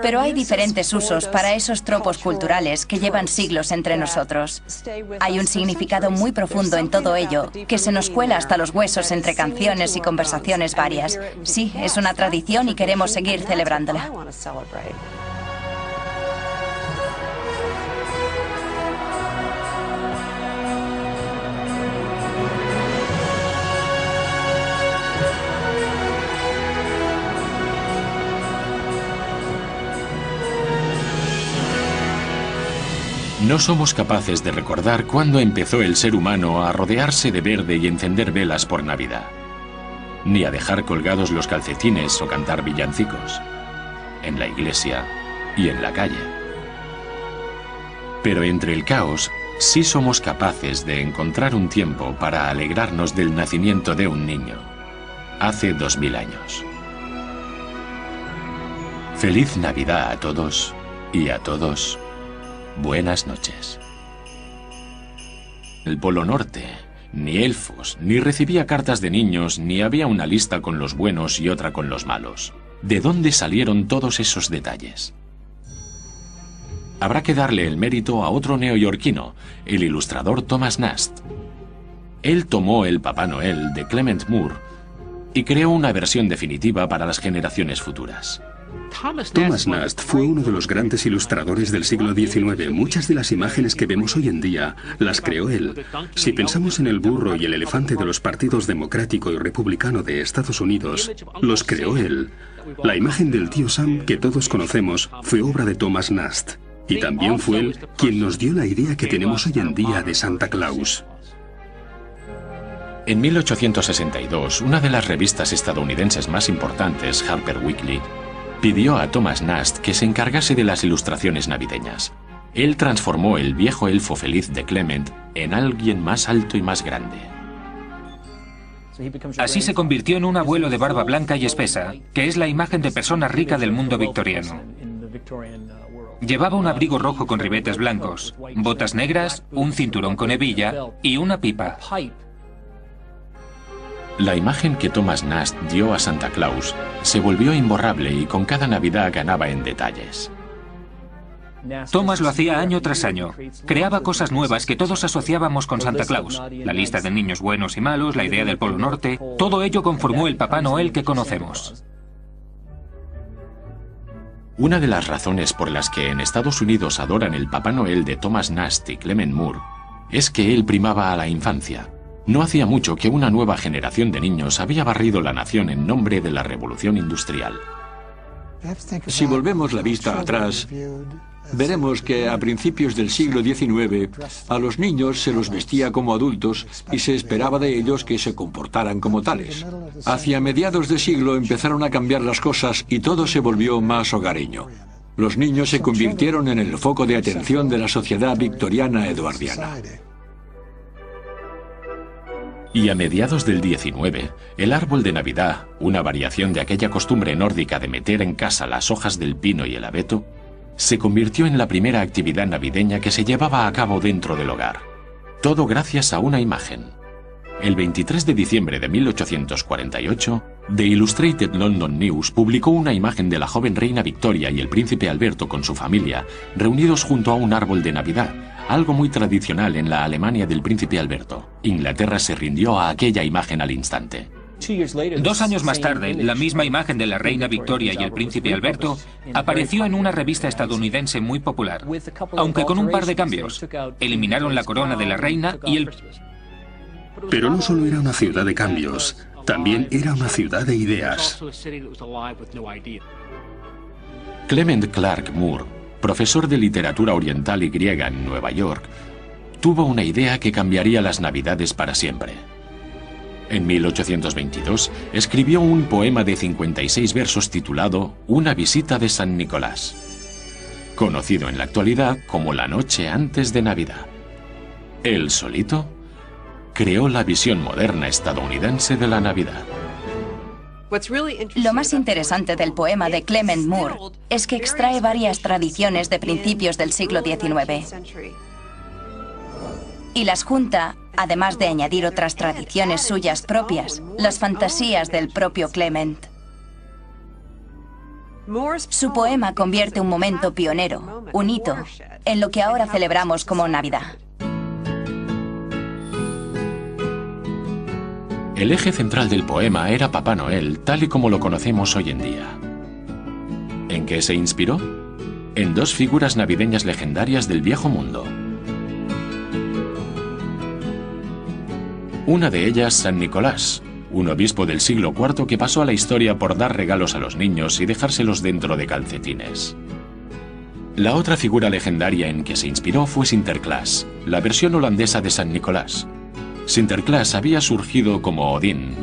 pero hay diferentes usos para esos tropos culturales que llevan siglos entre nosotros. Hay un significado muy profundo en todo ello, que se nos cuela hasta los huesos entre canciones y conversaciones varias. Sí, es una tradición y queremos seguir celebrándola. No somos capaces de recordar cuándo empezó el ser humano a rodearse de verde y encender velas por Navidad, ni a dejar colgados los calcetines o cantar villancicos, en la iglesia y en la calle. Pero entre el caos, sí somos capaces de encontrar un tiempo para alegrarnos del nacimiento de un niño, hace 2000 años. Feliz Navidad a todos y a todos. Buenas noches. El Polo Norte, ni elfos, ni recibía cartas de niños, ni había una lista con los buenos y otra con los malos. ¿De dónde salieron todos esos detalles? Habrá que darle el mérito a otro neoyorquino, el ilustrador Thomas Nast. Él tomó el Papá Noel de Clement Moore y creó una versión definitiva para las generaciones futuras. Thomas Nast fue uno de los grandes ilustradores del siglo XIX. Muchas de las imágenes que vemos hoy en día las creó él. Si pensamos en el burro y el elefante de los partidos democrático y republicano de Estados Unidos, los creó él. La imagen del tío Sam que todos conocemos fue obra de Thomas Nast. Y también fue él quien nos dio la idea que tenemos hoy en día de Santa Claus. En 1862, una de las revistas estadounidenses más importantes, Harper Weekly, pidió a Thomas Nast que se encargase de las ilustraciones navideñas. Él transformó el viejo elfo feliz de Clement en alguien más alto y más grande. Así se convirtió en un abuelo de barba blanca y espesa, que es la imagen de persona rica del mundo victoriano. Llevaba un abrigo rojo con ribetes blancos, botas negras, un cinturón con hebilla y una pipa. La imagen que Thomas Nast dio a Santa Claus se volvió imborrable y con cada Navidad ganaba en detalles. Thomas lo hacía año tras año. Creaba cosas nuevas que todos asociábamos con Santa Claus. La lista de niños buenos y malos, la idea del Polo Norte, todo ello conformó el Papá Noel que conocemos. Una de las razones por las que en Estados Unidos adoran el Papá Noel de Thomas Nast y Clement Moore es que él primaba a la infancia. No hacía mucho que una nueva generación de niños había barrido la nación en nombre de la Revolución Industrial. Si volvemos la vista atrás, veremos que a principios del siglo XIX a los niños se los vestía como adultos y se esperaba de ellos que se comportaran como tales. Hacia mediados de siglo empezaron a cambiar las cosas y todo se volvió más hogareño. Los niños se convirtieron en el foco de atención de la sociedad victoriana eduardiana. Y a mediados del 19, el árbol de Navidad, una variación de aquella costumbre nórdica de meter en casa las hojas del pino y el abeto, se convirtió en la primera actividad navideña que se llevaba a cabo dentro del hogar. Todo gracias a una imagen. El 23 de diciembre de 1848, The Illustrated London News publicó una imagen de la joven reina Victoria y el príncipe Alberto con su familia, reunidos junto a un árbol de Navidad, algo muy tradicional en la Alemania del príncipe Alberto. Inglaterra se rindió a aquella imagen al instante. 2 años más tarde, la misma imagen de la reina Victoria y el príncipe Alberto apareció en una revista estadounidense muy popular, aunque con un par de cambios. Eliminaron la corona de la reina y el... Pero no solo era una ciudad de cambios, también era una ciudad de ideas. Clement Clark Moore, profesor de literatura oriental y griega en Nueva York, tuvo una idea que cambiaría las Navidades para siempre. En 1822 escribió un poema de 56 versos titulado Una visita de San Nicolás, conocido en la actualidad como La noche antes de Navidad. Él solito creó la visión moderna estadounidense de la Navidad. Lo más interesante del poema de Clement Moore es que extrae varias tradiciones de principios del siglo XIX y las junta, además de añadir otras tradiciones suyas propias, las fantasías del propio Clement. Su poema convierte un momento pionero, un hito, en lo que ahora celebramos como Navidad. El eje central del poema era Papá Noel, tal y como lo conocemos hoy en día. ¿En qué se inspiró? En 2 figuras navideñas legendarias del viejo mundo. Una de ellas, San Nicolás, un obispo del siglo IV que pasó a la historia por dar regalos a los niños y dejárselos dentro de calcetines. La otra figura legendaria en que se inspiró fue Sinterklaas, la versión holandesa de San Nicolás. Sinterklaas había surgido como Odín,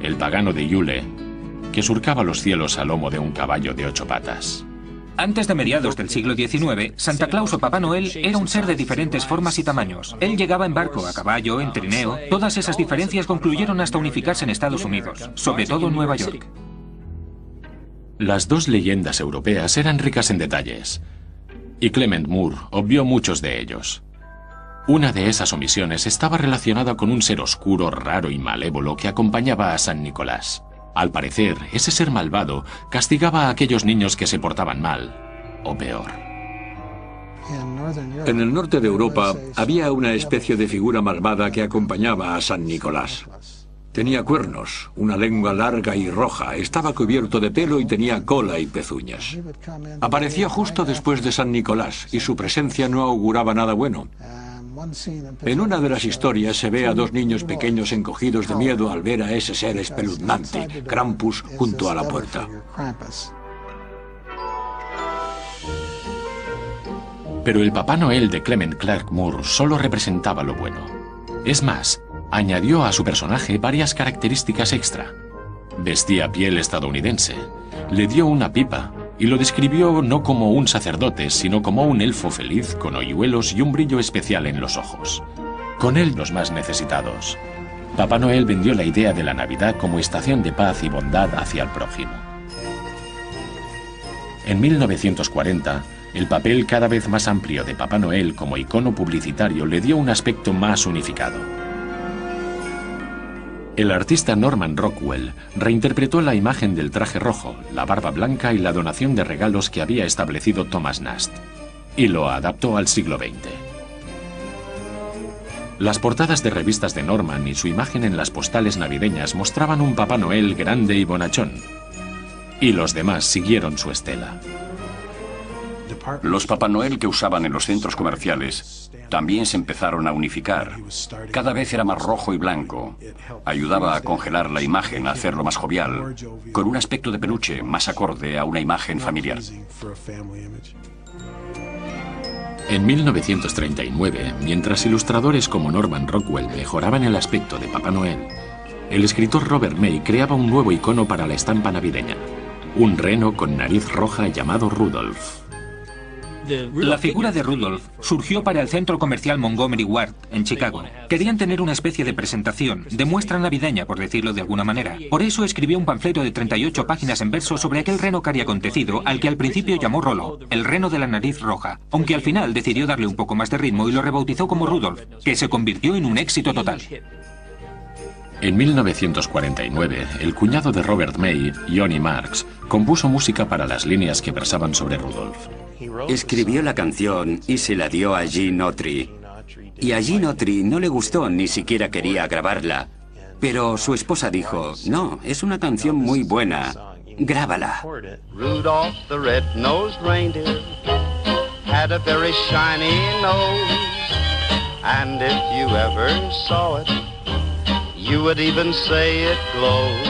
el pagano de Yule, que surcaba los cielos a lomo de un caballo de 8 patas. Antes de mediados del siglo XIX, Santa Claus o Papá Noel era un ser de diferentes formas y tamaños. Él llegaba en barco, a caballo, en trineo. Todas esas diferencias concluyeron hasta unificarse en Estados Unidos, sobre todo en Nueva York. Las 2 leyendas europeas eran ricas en detalles, y Clement Moore obvió muchos de ellos. Una de esas omisiones estaba relacionada con un ser oscuro, raro y malévolo que acompañaba a San Nicolás. Al parecer, ese ser malvado castigaba a aquellos niños que se portaban mal, o peor. En el norte de Europa había una especie de figura malvada que acompañaba a San Nicolás. Tenía cuernos, una lengua larga y roja, estaba cubierto de pelo y tenía cola y pezuñas. Aparecía justo después de San Nicolás y su presencia no auguraba nada bueno. En una de las historias se ve a 2 niños pequeños encogidos de miedo al ver a ese ser espeluznante, Krampus, junto a la puerta. Pero el Papá Noel de Clement Clark Moore solo representaba lo bueno. Es más, añadió a su personaje varias características extra. Vestía piel estadounidense, le dio una pipa y lo describió no como un sacerdote, sino como un elfo feliz con hoyuelos y un brillo especial en los ojos. Con él los más necesitados. Papá Noel vendió la idea de la Navidad como estación de paz y bondad hacia el prójimo. En 1940, el papel cada vez más amplio de Papá Noel como icono publicitario le dio un aspecto más unificado. El artista Norman Rockwell reinterpretó la imagen del traje rojo, la barba blanca y la donación de regalos que había establecido Thomas Nast, y lo adaptó al siglo XX. Las portadas de revistas de Norman y su imagen en las postales navideñas mostraban un Papá Noel grande y bonachón, y los demás siguieron su estela. Los Papá Noel que usaban en los centros comerciales también se empezaron a unificar. Cada vez era más rojo y blanco. Ayudaba a congelar la imagen, a hacerlo más jovial, con un aspecto de peluche más acorde a una imagen familiar. En 1939, mientras ilustradores como Norman Rockwell mejoraban el aspecto de Papá Noel, el escritor Robert May creaba un nuevo icono para la estampa navideña, un reno con nariz roja llamado Rudolph. La figura de Rudolph surgió para el centro comercial Montgomery Ward, en Chicago. Querían tener una especie de presentación, de muestra navideña, por decirlo de alguna manera. Por eso escribió un panfleto de 38 páginas en verso sobre aquel reno cariacontecido al que al principio llamó Rollo, el reno de la nariz roja, aunque al final decidió darle un poco más de ritmo y lo rebautizó como Rudolph, que se convirtió en un éxito total. En 1949, el cuñado de Robert May, Johnny Marks, compuso música para las líneas que versaban sobre Rudolph. Escribió la canción y se la dio a Gene Autry. Y a Gene Autry no le gustó, ni siquiera quería grabarla. Pero su esposa dijo, no, es una canción muy buena, grábala. Rudolph the red-nosed reindeer had a very shiny nose, and if you ever saw it, you would even say it glows.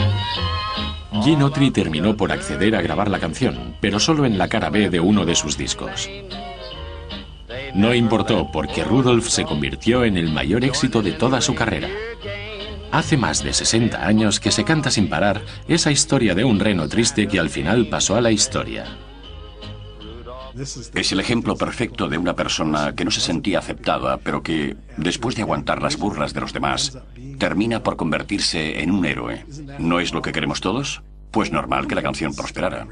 Gene Autry terminó por acceder a grabar la canción, pero solo en la cara B de uno de sus discos. No importó porque Rudolph se convirtió en el mayor éxito de toda su carrera. Hace más de 60 años que se canta sin parar esa historia de un reno triste que al final pasó a la historia. Es el ejemplo perfecto de una persona que no se sentía aceptada, pero que, después de aguantar las burlas de los demás, termina por convertirse en un héroe. ¿No es lo que queremos todos? Pues normal que la canción prosperara.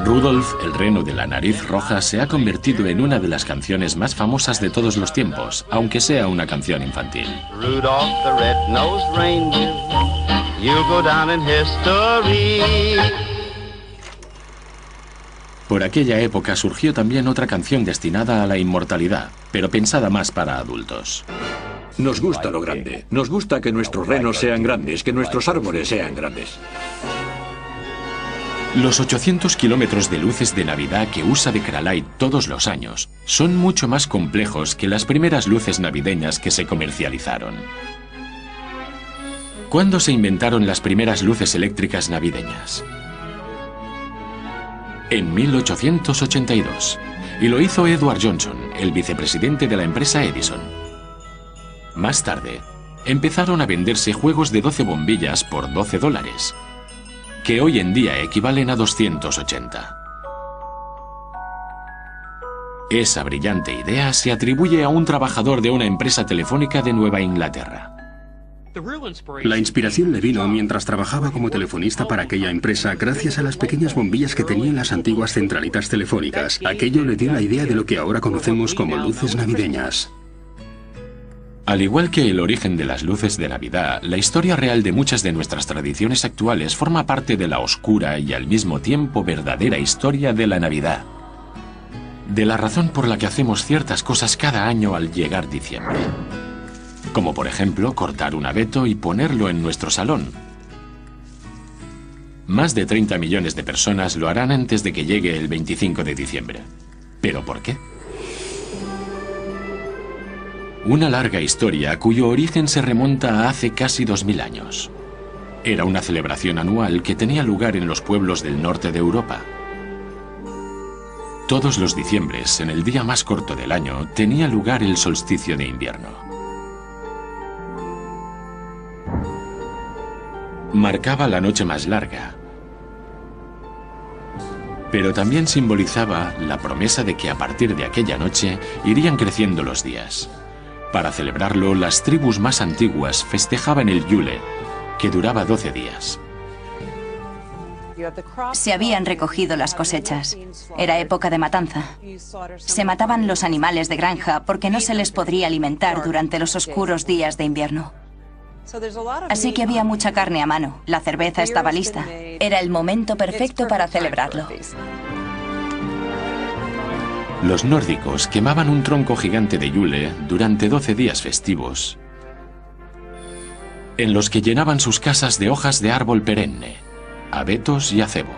Rudolph, el reno de la nariz roja, se ha convertido en una de las canciones más famosas de todos los tiempos, aunque sea una canción infantil. Rudolph the red-nosed reindeer, you'll go down in history. Por aquella época surgió también otra canción destinada a la inmortalidad, pero pensada más para adultos. Nos gusta lo grande. Nos gusta que nuestros renos sean grandes, que nuestros árboles sean grandes. Los 800 kilómetros de luces de Navidad que usa Decralite todos los años son mucho más complejos que las primeras luces navideñas que se comercializaron. ¿Cuándo se inventaron las primeras luces eléctricas navideñas? En 1882, y lo hizo Edward Johnson, el vicepresidente de la empresa Edison. Más tarde, empezaron a venderse juegos de 12 bombillas por $12, que hoy en día equivalen a 280. Esa brillante idea se atribuye a un trabajador de una empresa telefónica de Nueva Inglaterra. La inspiración le vino mientras trabajaba como telefonista para aquella empresa gracias a las pequeñas bombillas que tenían las antiguas centralitas telefónicas. Aquello le dio la idea de lo que ahora conocemos como luces navideñas. Al igual que el origen de las luces de Navidad, la historia real de muchas de nuestras tradiciones actuales forma parte de la oscura y al mismo tiempo verdadera historia de la Navidad. De la razón por la que hacemos ciertas cosas cada año al llegar diciembre. Como por ejemplo cortar un abeto y ponerlo en nuestro salón. Más de 30 millones de personas lo harán antes de que llegue el 25 de diciembre. ¿Pero por qué? Una larga historia cuyo origen se remonta a hace casi 2000 años. Era una celebración anual que tenía lugar en los pueblos del norte de Europa. Todos los diciembres, en el día más corto del año, tenía lugar el solsticio de invierno. Marcaba la noche más larga, pero también simbolizaba la promesa de que a partir de aquella noche irían creciendo los días. Para celebrarlo, las tribus más antiguas festejaban el Yule, que duraba 12 días. Se habían recogido las cosechas. Era época de matanza. Se mataban los animales de granja porque no se les podría alimentar durante los oscuros días de invierno. Así que había mucha carne a mano. La cerveza estaba lista. Era el momento perfecto para celebrarlo. Los nórdicos quemaban un tronco gigante de Yule durante 12 días festivos, en los que llenaban sus casas de hojas de árbol perenne, abetos y acebo.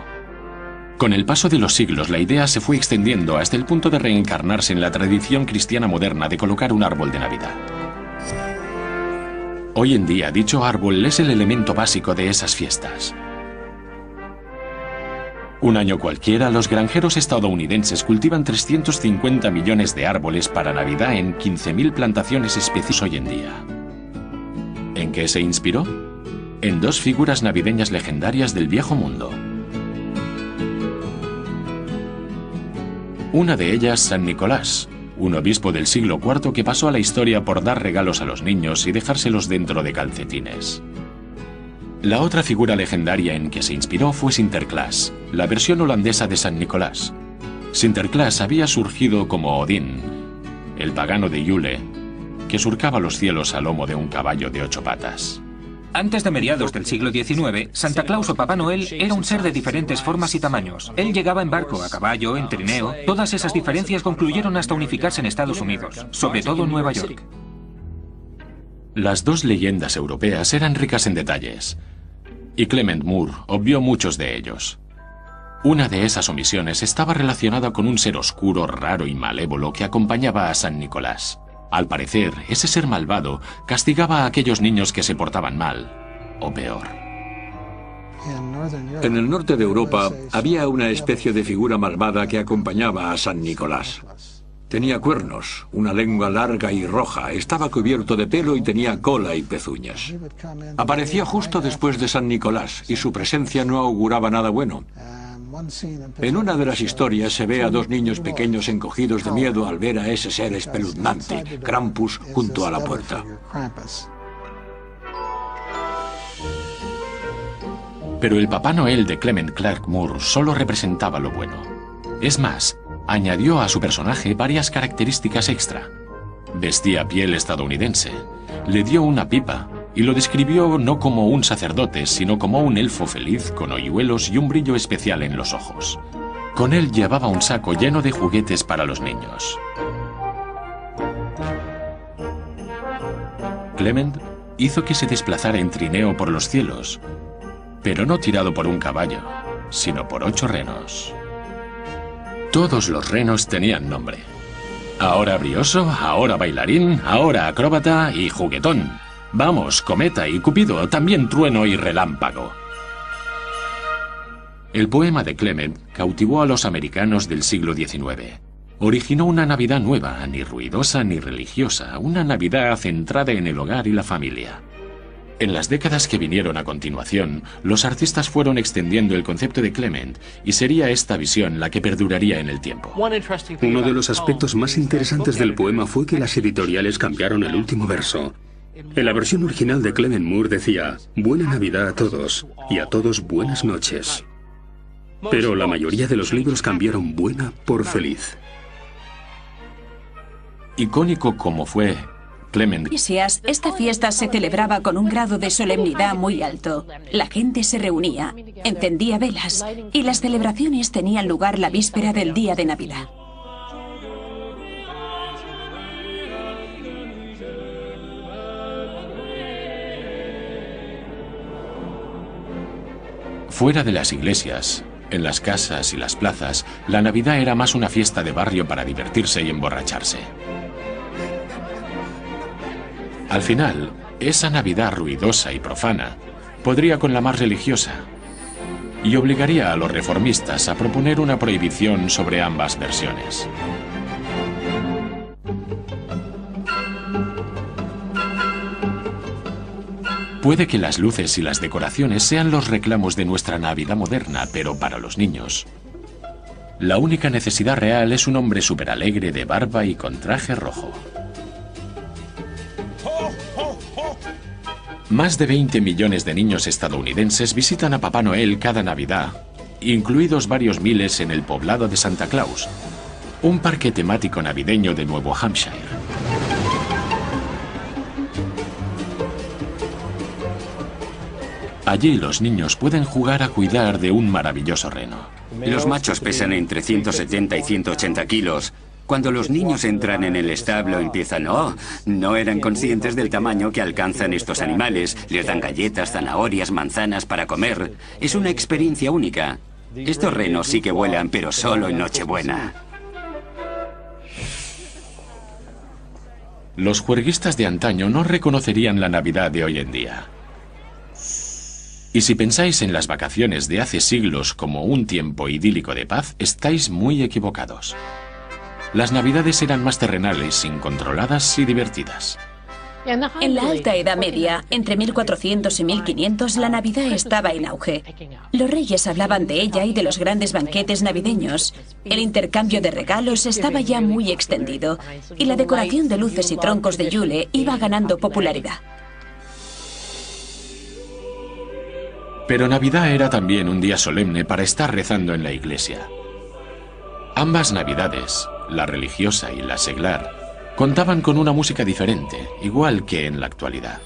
Con el paso de los siglos, la idea se fue extendiendo hasta el punto de reencarnarse en la tradición cristiana moderna de colocar un árbol de Navidad. Hoy en día, dicho árbol es el elemento básico de esas fiestas. Un año cualquiera, los granjeros estadounidenses cultivan 350 millones de árboles para Navidad en 15.000 plantaciones específicas hoy en día. ¿En qué se inspiró? En dos figuras navideñas legendarias del viejo mundo. Una de ellas, San Nicolás, un obispo del siglo IV que pasó a la historia por dar regalos a los niños y dejárselos dentro de calcetines. La otra figura legendaria en que se inspiró fue Sinterklaas, la versión holandesa de San Nicolás. Sinterklaas había surgido como Odín, el pagano de Yule, que surcaba los cielos a lomo de un caballo de 8 patas. Antes de mediados del siglo XIX, Santa Claus o Papá Noel era un ser de diferentes formas y tamaños. Él llegaba en barco, a caballo, en trineo. Todas esas diferencias concluyeron hasta unificarse en Estados Unidos, sobre todo en Nueva York. Las dos leyendas europeas eran ricas en detalles, y Clement Moore obvió muchos de ellos. Una de esas omisiones estaba relacionada con un ser oscuro, raro y malévolo que acompañaba a San Nicolás. Al parecer, ese ser malvado castigaba a aquellos niños que se portaban mal, o peor. En el norte de Europa había una especie de figura malvada que acompañaba a San Nicolás. Tenía cuernos, una lengua larga y roja, estaba cubierto de pelo y tenía cola y pezuñas. Aparecía justo después de San Nicolás y su presencia no auguraba nada bueno. En una de las historias se ve a dos niños pequeños encogidos de miedo al ver a ese ser espeluznante, Krampus, junto a la puerta. Pero el Papá Noel de Clement Clarke Moore solo representaba lo bueno. Es más, añadió a su personaje varias características extra. Vestía piel estadounidense, le dio una pipa y lo describió no como un sacerdote, sino como un elfo feliz con hoyuelos y un brillo especial en los ojos. Con él llevaba un saco lleno de juguetes para los niños. Clement hizo que se desplazara en trineo por los cielos, pero no tirado por un caballo, sino por 8 renos. Todos los renos tenían nombre. Ahora brioso, ahora bailarín, ahora acróbata y juguetón. Vamos, cometa y cupido, también trueno y relámpago. El poema de Clement cautivó a los americanos del siglo XIX. Originó una Navidad nueva, ni ruidosa ni religiosa, una Navidad centrada en el hogar y la familia. En las décadas que vinieron a continuación, los artistas fueron extendiendo el concepto de Clement y sería esta visión la que perduraría en el tiempo. Uno de los aspectos más interesantes del poema fue que las editoriales cambiaron el último verso. En la versión original de Clement Moore decía: Buena Navidad a todos, y a todos buenas noches. Pero la mayoría de los libros cambiaron buena por feliz. Icónico como fue Clement. Esta fiesta se celebraba con un grado de solemnidad muy alto. La gente se reunía, encendía velas, y las celebraciones tenían lugar la víspera del día de Navidad. Fuera de las iglesias, en las casas y las plazas, la Navidad era más una fiesta de barrio para divertirse y emborracharse. Al final, esa Navidad ruidosa y profana podría con la más religiosa y obligaría a los reformistas a proponer una prohibición sobre ambas versiones. Puede que las luces y las decoraciones sean los reclamos de nuestra Navidad moderna, pero para los niños, la única necesidad real es un hombre superalegre de barba y con traje rojo. Más de 20 millones de niños estadounidenses visitan a Papá Noel cada Navidad, incluidos varios miles en el poblado de Santa Claus, un parque temático navideño de Nuevo Hampshire. Allí los niños pueden jugar a cuidar de un maravilloso reno. Los machos pesan entre 170 y 180 kilos. Cuando los niños entran en el establo empiezan, no eran conscientes del tamaño que alcanzan estos animales. Les dan galletas, zanahorias, manzanas para comer. Es una experiencia única. Estos renos sí que vuelan, pero solo en Nochebuena. Los juerguistas de antaño no reconocerían la Navidad de hoy en día. Y si pensáis en las vacaciones de hace siglos como un tiempo idílico de paz, estáis muy equivocados. Las Navidades eran más terrenales, incontroladas y divertidas. En la Alta Edad Media, entre 1400 y 1500, la Navidad estaba en auge. Los reyes hablaban de ella y de los grandes banquetes navideños. El intercambio de regalos estaba ya muy extendido y la decoración de luces y troncos de Yule iba ganando popularidad. Pero Navidad era también un día solemne para estar rezando en la iglesia. Ambas Navidades, la religiosa y la seglar, contaban con una música diferente, igual que en la actualidad.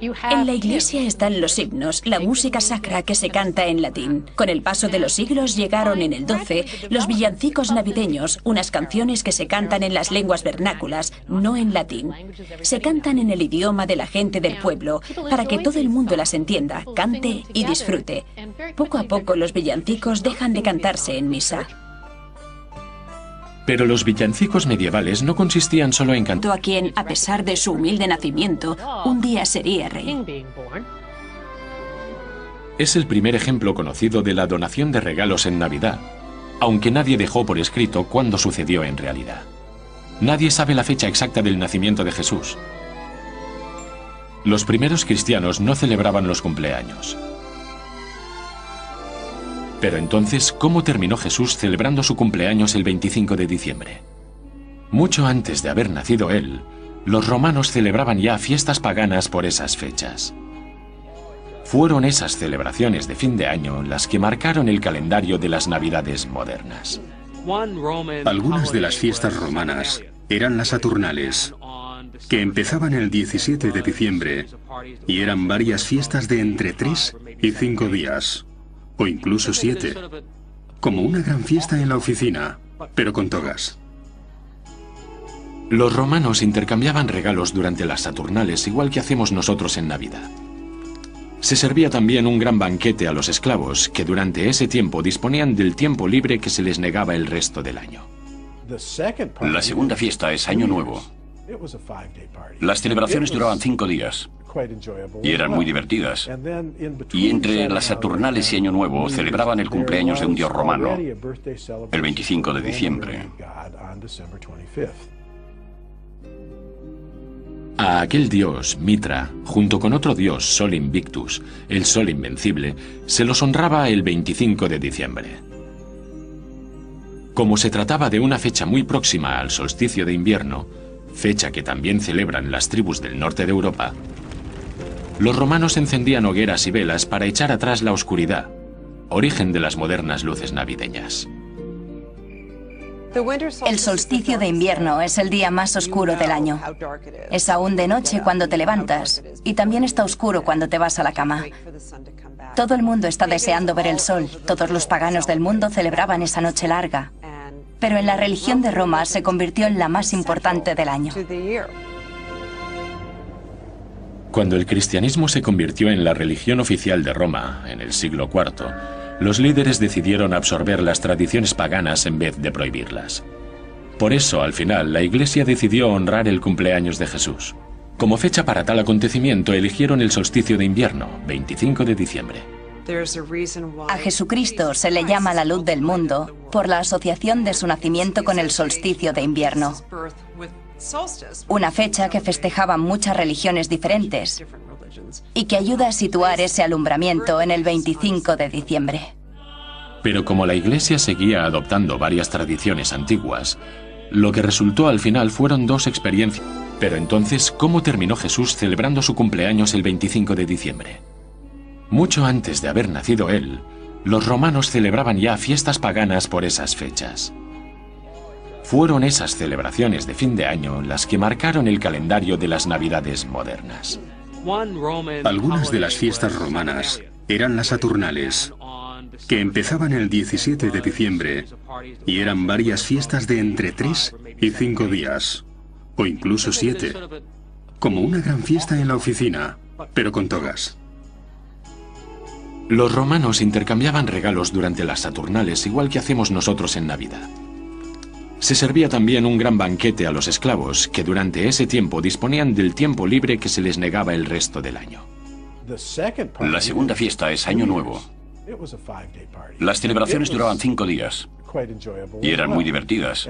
En la iglesia están los himnos, la música sacra que se canta en latín. Con el paso de los siglos llegaron en el 12 los villancicos navideños, unas canciones que se cantan en las lenguas vernáculas, no en latín. Se cantan en el idioma de la gente del pueblo, para que todo el mundo las entienda, cante y disfrute. Poco a poco los villancicos dejan de cantarse en misa. Pero los villancicos medievales no consistían solo en cantar a quien, a pesar de su humilde nacimiento, un día sería rey. Es el primer ejemplo conocido de la donación de regalos en Navidad, aunque nadie dejó por escrito cuándo sucedió en realidad. Nadie sabe la fecha exacta del nacimiento de Jesús. Los primeros cristianos no celebraban los cumpleaños. Pero entonces, ¿cómo terminó Jesús celebrando su cumpleaños el 25 de diciembre? Mucho antes de haber nacido él, los romanos celebraban ya fiestas paganas por esas fechas. Fueron esas celebraciones de fin de año las que marcaron el calendario de las Navidades modernas. Algunas de las fiestas romanas eran las Saturnales, que empezaban el 17 de diciembre y eran varias fiestas de entre 3 y 5 días. O incluso 7, como una gran fiesta en la oficina, pero con togas. Los romanos intercambiaban regalos durante las Saturnales, igual que hacemos nosotros en Navidad. Se servía también un gran banquete a los esclavos, que durante ese tiempo disponían del tiempo libre que se les negaba el resto del año. La segunda fiesta es Año Nuevo. Las celebraciones duraban 5 días. Y eran muy divertidas. Y entre las Saturnales y Año Nuevo celebraban el cumpleaños de un dios romano, el 25 de diciembre. A aquel dios, Mitra, junto con otro dios, Sol Invictus, el Sol Invencible, se los honraba el 25 de diciembre. Como se trataba de una fecha muy próxima al solsticio de invierno, fecha que también celebran las tribus del norte de Europa, los romanos encendían hogueras y velas para echar atrás la oscuridad, origen de las modernas luces navideñas. El solsticio de invierno es el día más oscuro del año. Es aún de noche cuando te levantas y también está oscuro cuando te vas a la cama. Todo el mundo está deseando ver el sol. Todos los paganos del mundo celebraban esa noche larga. Pero en la religión de Roma se convirtió en la más importante del año. Cuando el cristianismo se convirtió en la religión oficial de Roma, en el siglo IV, los líderes decidieron absorber las tradiciones paganas en vez de prohibirlas. Por eso, al final, la Iglesia decidió honrar el cumpleaños de Jesús. Como fecha para tal acontecimiento, eligieron el solsticio de invierno, 25 de diciembre. A Jesucristo se le llama la luz del mundo por la asociación de su nacimiento con el solsticio de invierno. Una fecha que festejaban muchas religiones diferentes y que ayuda a situar ese alumbramiento en el 25 de diciembre. Pero como la Iglesia seguía adoptando varias tradiciones antiguas, lo que resultó al final fueron dos experiencias. Pero entonces, ¿cómo terminó Jesús celebrando su cumpleaños el 25 de diciembre? Mucho antes de haber nacido él, los romanos celebraban ya fiestas paganas por esas fechas. Fueron esas celebraciones de fin de año las que marcaron el calendario de las Navidades modernas. Algunas de las fiestas romanas eran las Saturnales, que empezaban el 17 de diciembre y eran varias fiestas de entre 3 y 5 días, o incluso 7, como una gran fiesta en la oficina, pero con togas. Los romanos intercambiaban regalos durante las Saturnales, igual que hacemos nosotros en Navidad. Se servía también un gran banquete a los esclavos, que durante ese tiempo disponían del tiempo libre que se les negaba el resto del año. La segunda fiesta es Año Nuevo. Las celebraciones duraban 5 días y eran muy divertidas.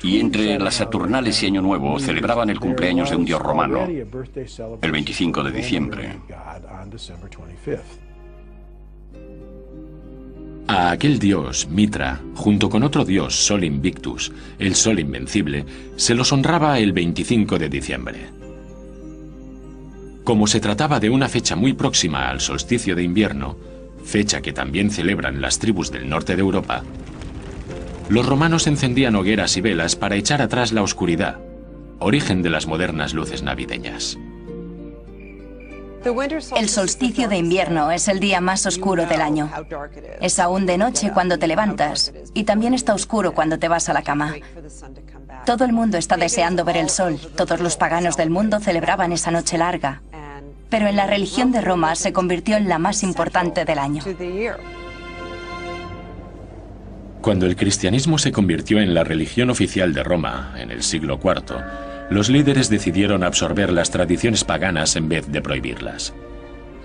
Y entre las Saturnales y Año Nuevo celebraban el cumpleaños de un dios romano, el 25 de diciembre. A aquel dios, Mitra, junto con otro dios, Sol Invictus, el Sol Invencible, se los honraba el 25 de diciembre. Como se trataba de una fecha muy próxima al solsticio de invierno, fecha que también celebran las tribus del norte de Europa, los romanos encendían hogueras y velas para echar atrás la oscuridad, origen de las modernas luces navideñas. El solsticio de invierno es el día más oscuro del año. Es aún de noche cuando te levantas y también está oscuro cuando te vas a la cama. Todo el mundo está deseando ver el sol. Todos los paganos del mundo celebraban esa noche larga. Pero en la religión de Roma se convirtió en la más importante del año. Cuando el cristianismo se convirtió en la religión oficial de Roma, en el siglo IV, los líderes decidieron absorber las tradiciones paganas en vez de prohibirlas.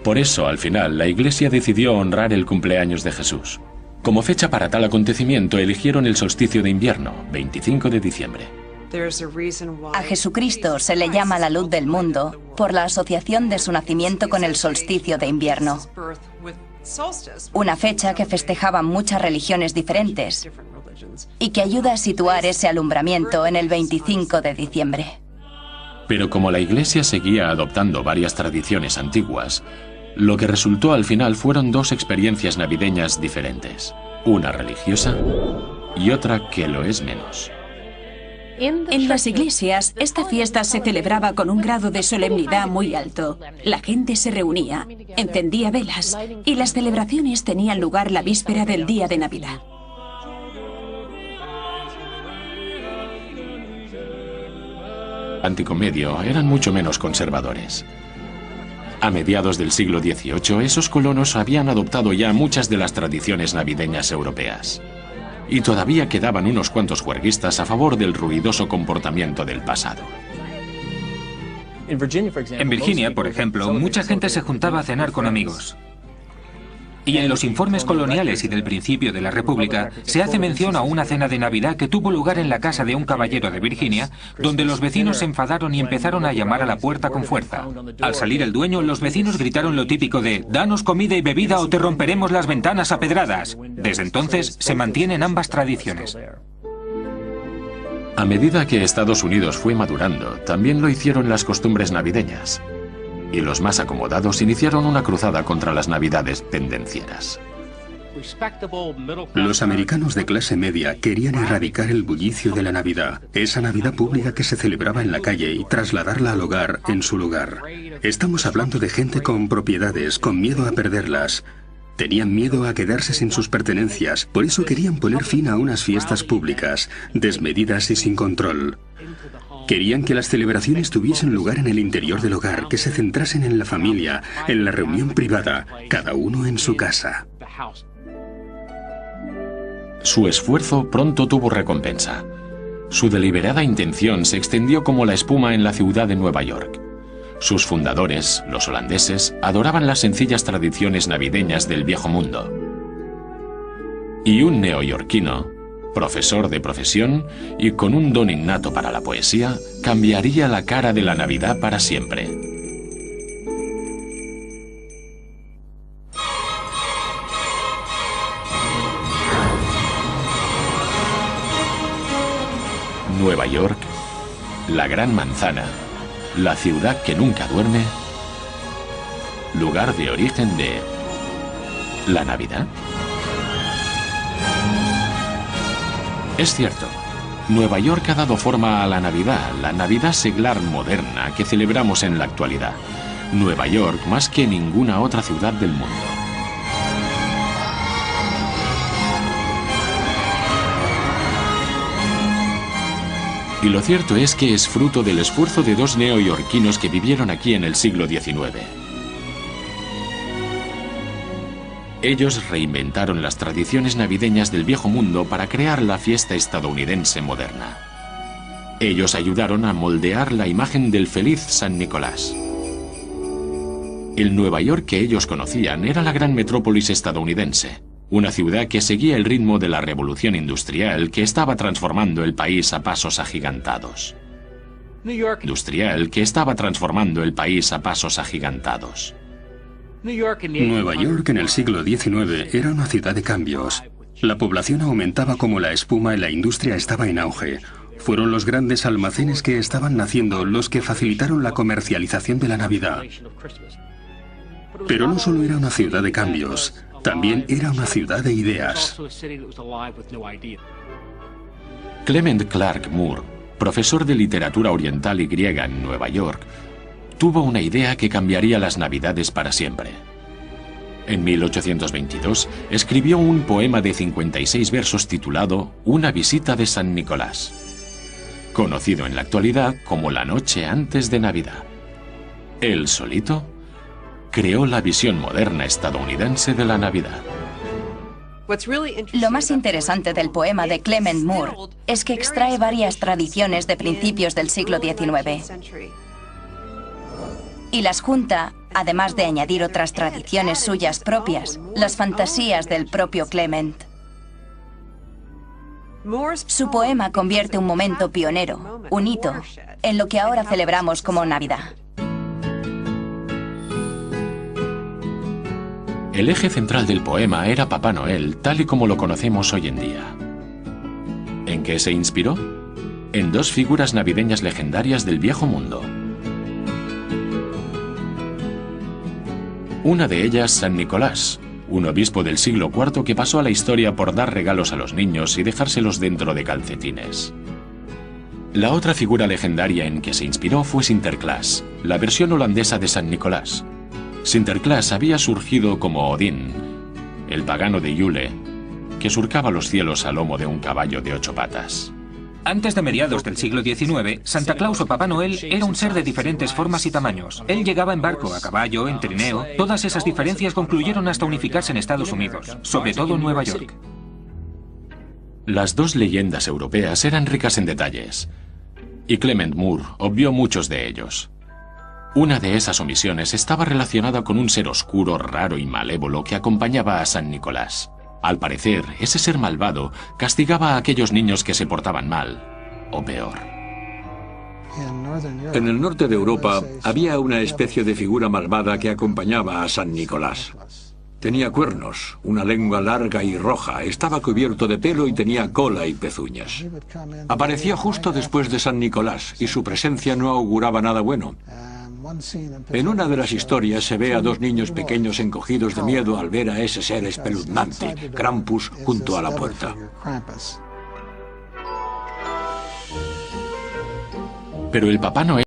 Por eso, al final, la Iglesia decidió honrar el cumpleaños de Jesús. Como fecha para tal acontecimiento, eligieron el solsticio de invierno, 25 de diciembre. A Jesucristo se le llama la luz del mundo por la asociación de su nacimiento con el solsticio de invierno. Una fecha que festejaban muchas religiones diferentes y que ayuda a situar ese alumbramiento en el 25 de diciembre. Pero como la Iglesia seguía adoptando varias tradiciones antiguas, lo que resultó al final fueron dos experiencias navideñas diferentes, una religiosa y otra que lo es menos. En las iglesias, esta fiesta se celebraba con un grado de solemnidad muy alto. La gente se reunía, encendía velas y las celebraciones tenían lugar la víspera del día de Navidad. Anticomedio eran mucho menos conservadores. A mediados del siglo XVIII, esos colonos habían adoptado ya muchas de las tradiciones navideñas europeas. Y todavía quedaban unos cuantos juerguistas a favor del ruidoso comportamiento del pasado. En Virginia, por ejemplo, mucha gente se juntaba a cenar con amigos. Y en los informes coloniales y del principio de la República se hace mención a una cena de Navidad que tuvo lugar en la casa de un caballero de Virginia, donde los vecinos se enfadaron y empezaron a llamar a la puerta con fuerza. Al salir el dueño, los vecinos gritaron lo típico de «Danos comida y bebida o te romperemos las ventanas a pedradas». Desde entonces se mantienen ambas tradiciones. A medida que Estados Unidos fue madurando, también lo hicieron las costumbres navideñas. Y los más acomodados iniciaron una cruzada contra las navidades pendencieras. Los americanos de clase media querían erradicar el bullicio de la Navidad, esa Navidad pública que se celebraba en la calle, y trasladarla al hogar, en su lugar. Estamos hablando de gente con propiedades, con miedo a perderlas. Tenían miedo a quedarse sin sus pertenencias, por eso querían poner fin a unas fiestas públicas, desmedidas y sin control. Querían que las celebraciones tuviesen lugar en el interior del hogar, que se centrasen en la familia, en la reunión privada, cada uno en su casa. Su esfuerzo pronto tuvo recompensa. Su deliberada intención se extendió como la espuma en la ciudad de Nueva York. Sus fundadores, los holandeses, adoraban las sencillas tradiciones navideñas del viejo mundo. Y un neoyorquino, profesor de profesión y con un don innato para la poesía, cambiaría la cara de la Navidad para siempre. Nueva York, la Gran Manzana, la ciudad que nunca duerme, lugar de origen de la Navidad. Es cierto, Nueva York ha dado forma a la Navidad seglar moderna que celebramos en la actualidad. Nueva York más que ninguna otra ciudad del mundo. Y lo cierto es que es fruto del esfuerzo de dos neoyorquinos que vivieron aquí en el siglo XIX. Ellos reinventaron las tradiciones navideñas del viejo mundo para crear la fiesta estadounidense moderna. Ellos ayudaron a moldear la imagen del feliz San Nicolás. El Nueva York que ellos conocían era la gran metrópolis estadounidense, una ciudad que seguía el ritmo de la revolución industrial que estaba transformando el país a pasos agigantados. Nueva York en el siglo XIX era una ciudad de cambios. La población aumentaba como la espuma y la industria estaba en auge. Fueron los grandes almacenes que estaban naciendo los que facilitaron la comercialización de la Navidad. Pero no solo era una ciudad de cambios, también era una ciudad de ideas. Clement Clark Moore, profesor de literatura oriental y griega en Nueva York, tuvo una idea que cambiaría las Navidades para siempre. En 1822 escribió un poema de 56 versos titulado Una visita de San Nicolás, conocido en la actualidad como La noche antes de Navidad. Él solito creó la visión moderna estadounidense de la Navidad. Lo más interesante del poema de Clement Moore es que extrae varias tradiciones de principios del siglo XIX y las junta, además de añadir otras tradiciones suyas propias, las fantasías del propio Clement. Su poema convierte un momento pionero, un hito, en lo que ahora celebramos como Navidad. El eje central del poema era Papá Noel, tal y como lo conocemos hoy en día. ¿En qué se inspiró? En dos figuras navideñas legendarias del viejo mundo. Una de ellas, San Nicolás, un obispo del siglo IV que pasó a la historia por dar regalos a los niños y dejárselos dentro de calcetines. La otra figura legendaria en que se inspiró fue Sinterklaas, la versión holandesa de San Nicolás. Sinterklaas había surgido como Odín, el pagano de Yule, que surcaba los cielos a lomo de un caballo de 8 patas. Antes de mediados del siglo XIX, Santa Claus o Papá Noel era un ser de diferentes formas y tamaños. Él llegaba en barco, a caballo, en trineo. Todas esas diferencias concluyeron hasta unificarse en Estados Unidos, sobre todo en Nueva York. Las dos leyendas europeas eran ricas en detalles, y Clement Moore obvió muchos de ellos. Una de esas omisiones estaba relacionada con un ser oscuro, raro y malévolo que acompañaba a San Nicolás. Al parecer, ese ser malvado castigaba a aquellos niños que se portaban mal, o peor. En el norte de Europa había una especie de figura malvada que acompañaba a San Nicolás. Tenía cuernos, una lengua larga y roja, estaba cubierto de pelo y tenía cola y pezuñas. Aparecía justo después de San Nicolás y su presencia no auguraba nada bueno. En una de las historias se ve a dos niños pequeños encogidos de miedo al ver a ese ser espeluznante, Krampus, junto a la puerta. Pero el Papá Noel